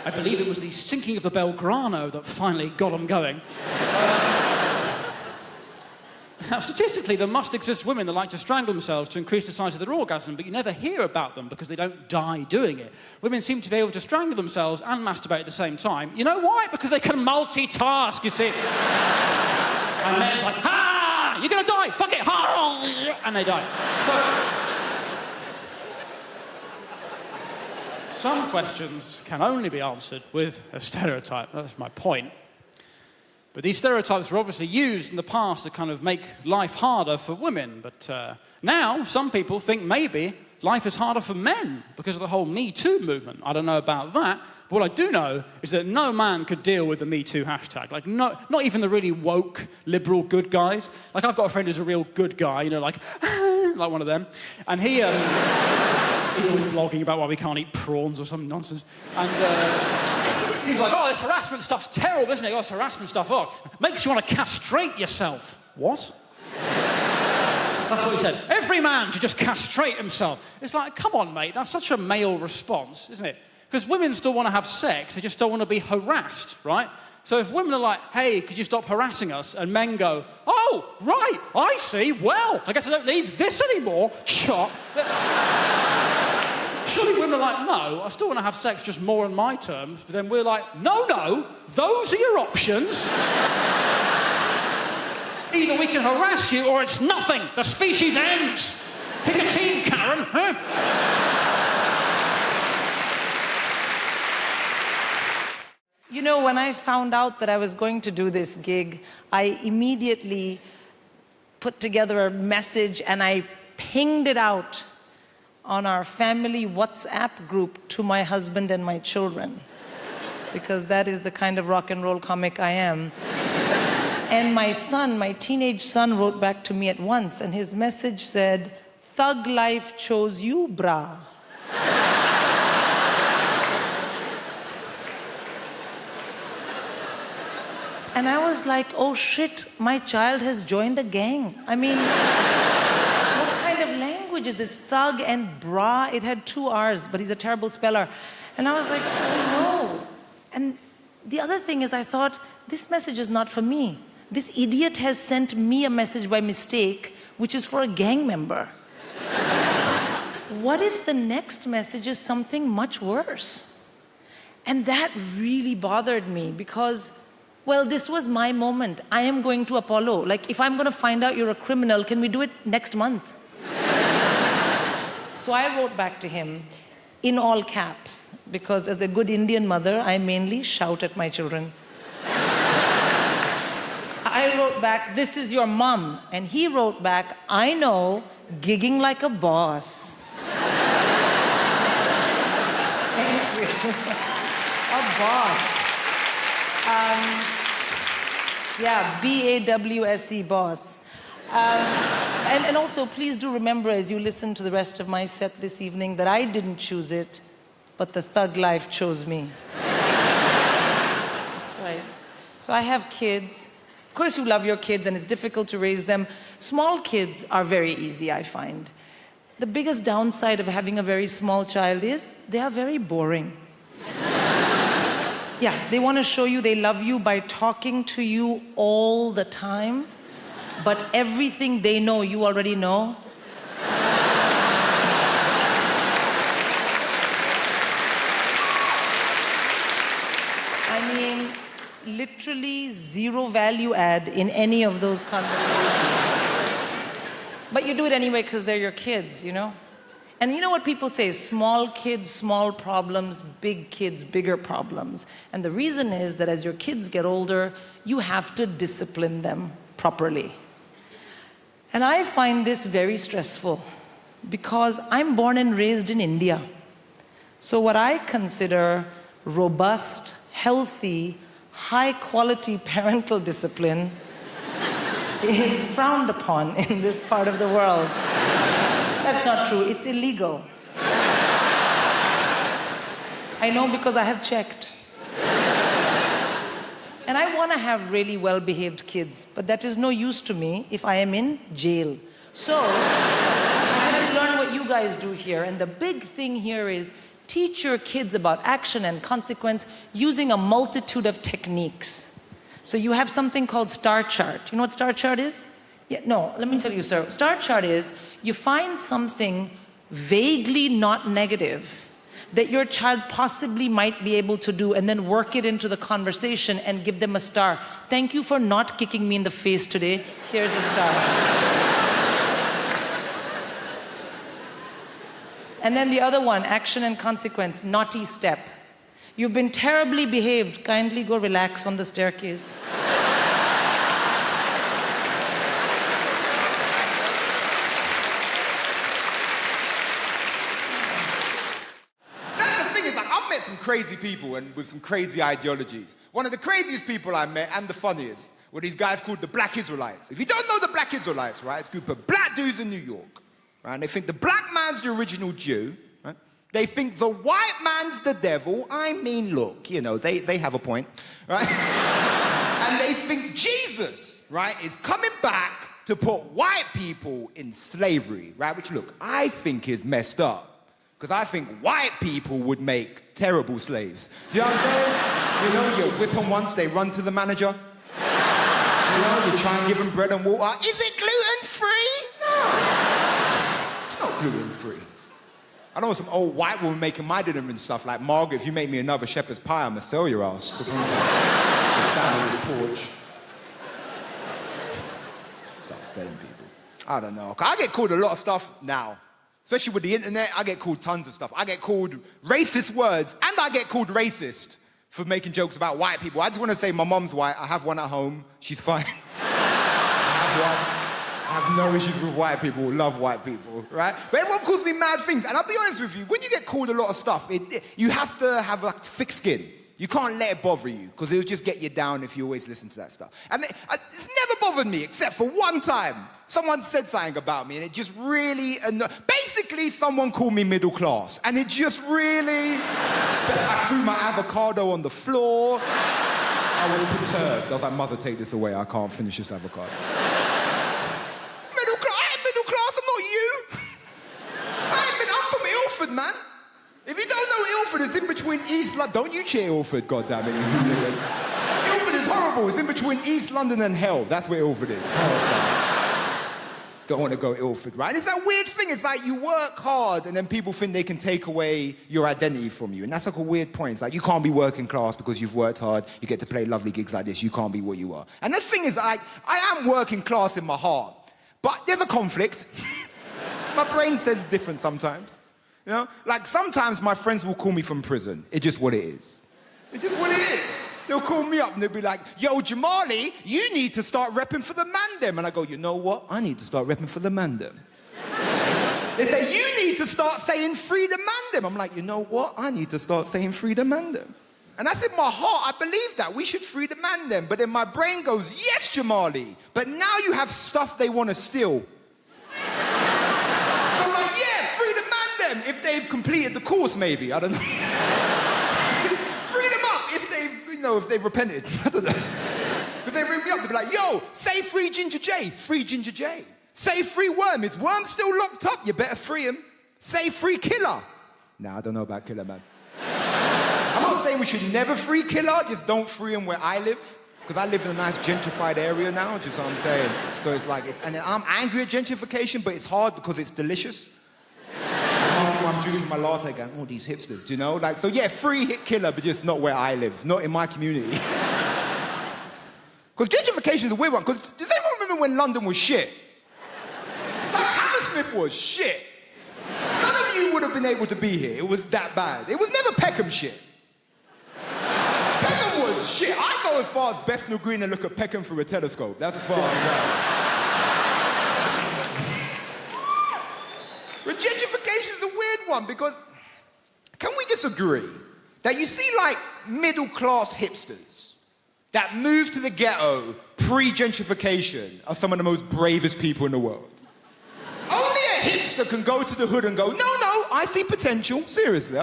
I believe it was the sinking of the Belgrano that finally got them going. Now, statistically, there must exist women that like to strangle themselves to increase the size of their orgasm, but you never hear about them because they don't die doing it. Women seem to be able to strangle themselves and masturbate at the same time. You know why? Because they can multitask, you see. And men's like, ha! You're gonna die! Fuck it! Ha! And they die. So, some questions can only be answered with a stereotype. That's my point. But these stereotypes were obviously used in the past to kind of make life harder for women. But now, some people think maybe life is harder for men because of the whole Me Too movement. I don't know about that. But what I do know is that no man could deal with the Me Too hashtag. Like, no, not even the really woke, liberal good guys. Like, I've got a friend who's a real good guy, you know, like one of them. And he... he's always blogging about why we can't eat prawns or some nonsense. And... he's like, oh, this harassment stuff's terrible, isn't it? Oh, this harassment stuff, oh, makes you want to castrate yourself. What? That's what he said. Every man should just castrate himself. It's like, come on, mate, that's such a male response, isn't it? Because women still want to have sex, they just don't want to be harassed, right? So if women are like, hey, could you stop harassing us? And men go, oh, right, I see, well, I guess I don't need this anymore. Chop. Surely women are like, no, I still want to have sex just more on my terms. But then we're like, no, those are your options. Either we can harass you or it's nothing. The species ends. Pick a team, Karen. Huh? You know, when I found out that I was going to do this gig, I immediately put together a message and I pinged it out on our family WhatsApp group to my husband and my children, because that is the kind of rock and roll comic I am. And my son, my teenage son, wrote back to me at once, and his message said, "Thug life chose you, brah." And I was like, oh shit, my child has joined a gang. I mean, what kind of language is this? Thug and bra, it had 2 R's, but he's a terrible speller. And I was like, oh no. And the other thing is I thought, this message is not for me. This idiot has sent me a message by mistake, which is for a gang member. What if the next message is something much worse? And that really bothered me because, well, this was my moment. I am going to Apollo. Like, if I'm going to find out you're a criminal, can we do it next month? So I wrote back to him in all caps, because as a good Indian mother, I mainly shout at my children. I wrote back, "This is your mom." And he wrote back, "I know, gigging like a boss." A boss. Yeah, B-A-W-S-E, boss. And also, please do remember as you listen to the rest of my set this evening that I didn't choose it, but the thug life chose me. That's right. So I have kids, Of course, you love your kids and it's difficult to raise them. Small kids are very easy, I find. The biggest downside of having a very small child is they are very boring. Yeah, they want to show you they love you by talking to you all the time, but everything they know, you already know. I mean, literally zero value add in any of those conversations. But you do it anyway because they're your kids, you know? And you know what people say? Small kids, small problems, big kids, bigger problems. And the reason is that as your kids get older, you have to discipline them properly. And I find this very stressful because I'm born and raised in India. So what I consider robust, healthy, high-quality parental discipline is frowned upon in this part of the world. That's not true. It's illegal. I know because I have checked. And I want to have really well-behaved kids, but that is no use to me if I am in jail. So, I have to learn what you guys do here. And the big thing here is teach your kids about action and consequence using a multitude of techniques. So you have something called star chart. You know what star chart is? Yeah, no, let me tell you, sir. Star chart is you find something vaguely not negative that your child possibly might be able to do and then work it into the conversation and give them a star. Thank you for not kicking me in the face today. Here's a star. And then the other one, action and consequence, naughty step. You've been terribly behaved. Kindly go relax on the staircase. That's the thing is, like, I've met some crazy people and with some crazy ideologies. One of the craziest people I met and the funniest were these guys called the Black Israelites. If you don't know the Black Israelites, right, it's a group of black dudes in New York, right? And they think the black man's the original Jew. They think the white man's the devil. I mean, look, you know, they have a point, right? And they think Jesus, right, is coming back to put white people in slavery, right? Which, look, I think is messed up. Because I think white people would make terrible slaves. Do you know what I'm saying? You know, you whip them once, they run to the manager. You know, you try and give them bread and water. Is it gluten-free? No. It's not gluten-free. I know some old white woman making my dinner and stuff like, Margaret, if you make me another shepherd's pie, I'm gonna sell your ass. The sandwich porch. Start selling people. I don't know. I get called a lot of stuff now. Especially with the internet, I get called tons of stuff. I get called racist words, and I get called racist for making jokes about white people. I just want to say my mom's white. I have one at home. She's fine. I have one. I have no issues with white people, love white people, right? But everyone calls me mad things. And I'll be honest with you, when you get called a lot of stuff, you have to have like thick skin. You can't let it bother you, because it'll just get you down if you always listen to that stuff. And it's never bothered me, except for one time. Someone said something about me, and it just really annoyed. Basically, someone called me middle class, and it just really... I threw my avocado on the floor. I was perturbed. I was like, mother, take this away. I can't finish this avocado. Man. If you don't know Ilford, it's in between East London. Don't you cheer Ilford, goddammit, you hooligan. Ilford is horrible. It's in between East London and hell. That's where Ilford is. Don't want to go Ilford, right? It's that weird thing. It's like you work hard and then people think they can take away your identity from you. And that's like a weird point. It's like you can't be working class because you've worked hard. You get to play lovely gigs like this. You can't be what you are. And the thing is, like, I am working class in my heart. But there's a conflict. My brain says different sometimes. You know, like sometimes my friends will call me from prison. It's just what it is. It's just what it is. They'll call me up and they'll be like, yo, Jamali, you need to start repping for the mandem. And I go, you know what? I need to start repping for the mandem. They say, you need to start saying free the mandem. I'm like, you know what? I need to start saying free the mandem. And that's in my heart. I believe that. We should free the mandem. But then my brain goes, yes, Jamali. But now you have stuff they want to steal. If they've completed the course, maybe. I don't know. Free them up if they've, you know, if they've repented. I don't know. Because they ring me up, they'll be like, yo, say free Ginger J. Free Ginger J. Say free Worm. Is Worm still locked up? You better free him. Say free Killer. Nah, I don't know about Killer, man. I'm not saying we should never free Killer, just don't free him where I live. Because I live in a nice gentrified area now, just what I'm saying. So it's like, and I'm angry at gentrification, but it's hard because it's delicious. I'm drinking my latte going, oh, these hipsters, do you know? Like, so yeah, free hit Killer, but just not where I live, not in my community. Because gentrification is a weird one, because does anyone remember when London was shit? Like, Hammersmith was shit. None of you would have been able to be here. It was that bad. It was never Peckham shit. Peckham was shit. I go as far as Bethnal Green and look at Peckham through a telescope. That's as far as I go. But gentrification is a weird one because can we disagree that you see like middle-class hipsters that moved to the ghetto pre-gentrification are some of the most bravest people in the world? Only a hipster can go to the hood and go, no, I see potential. Seriously.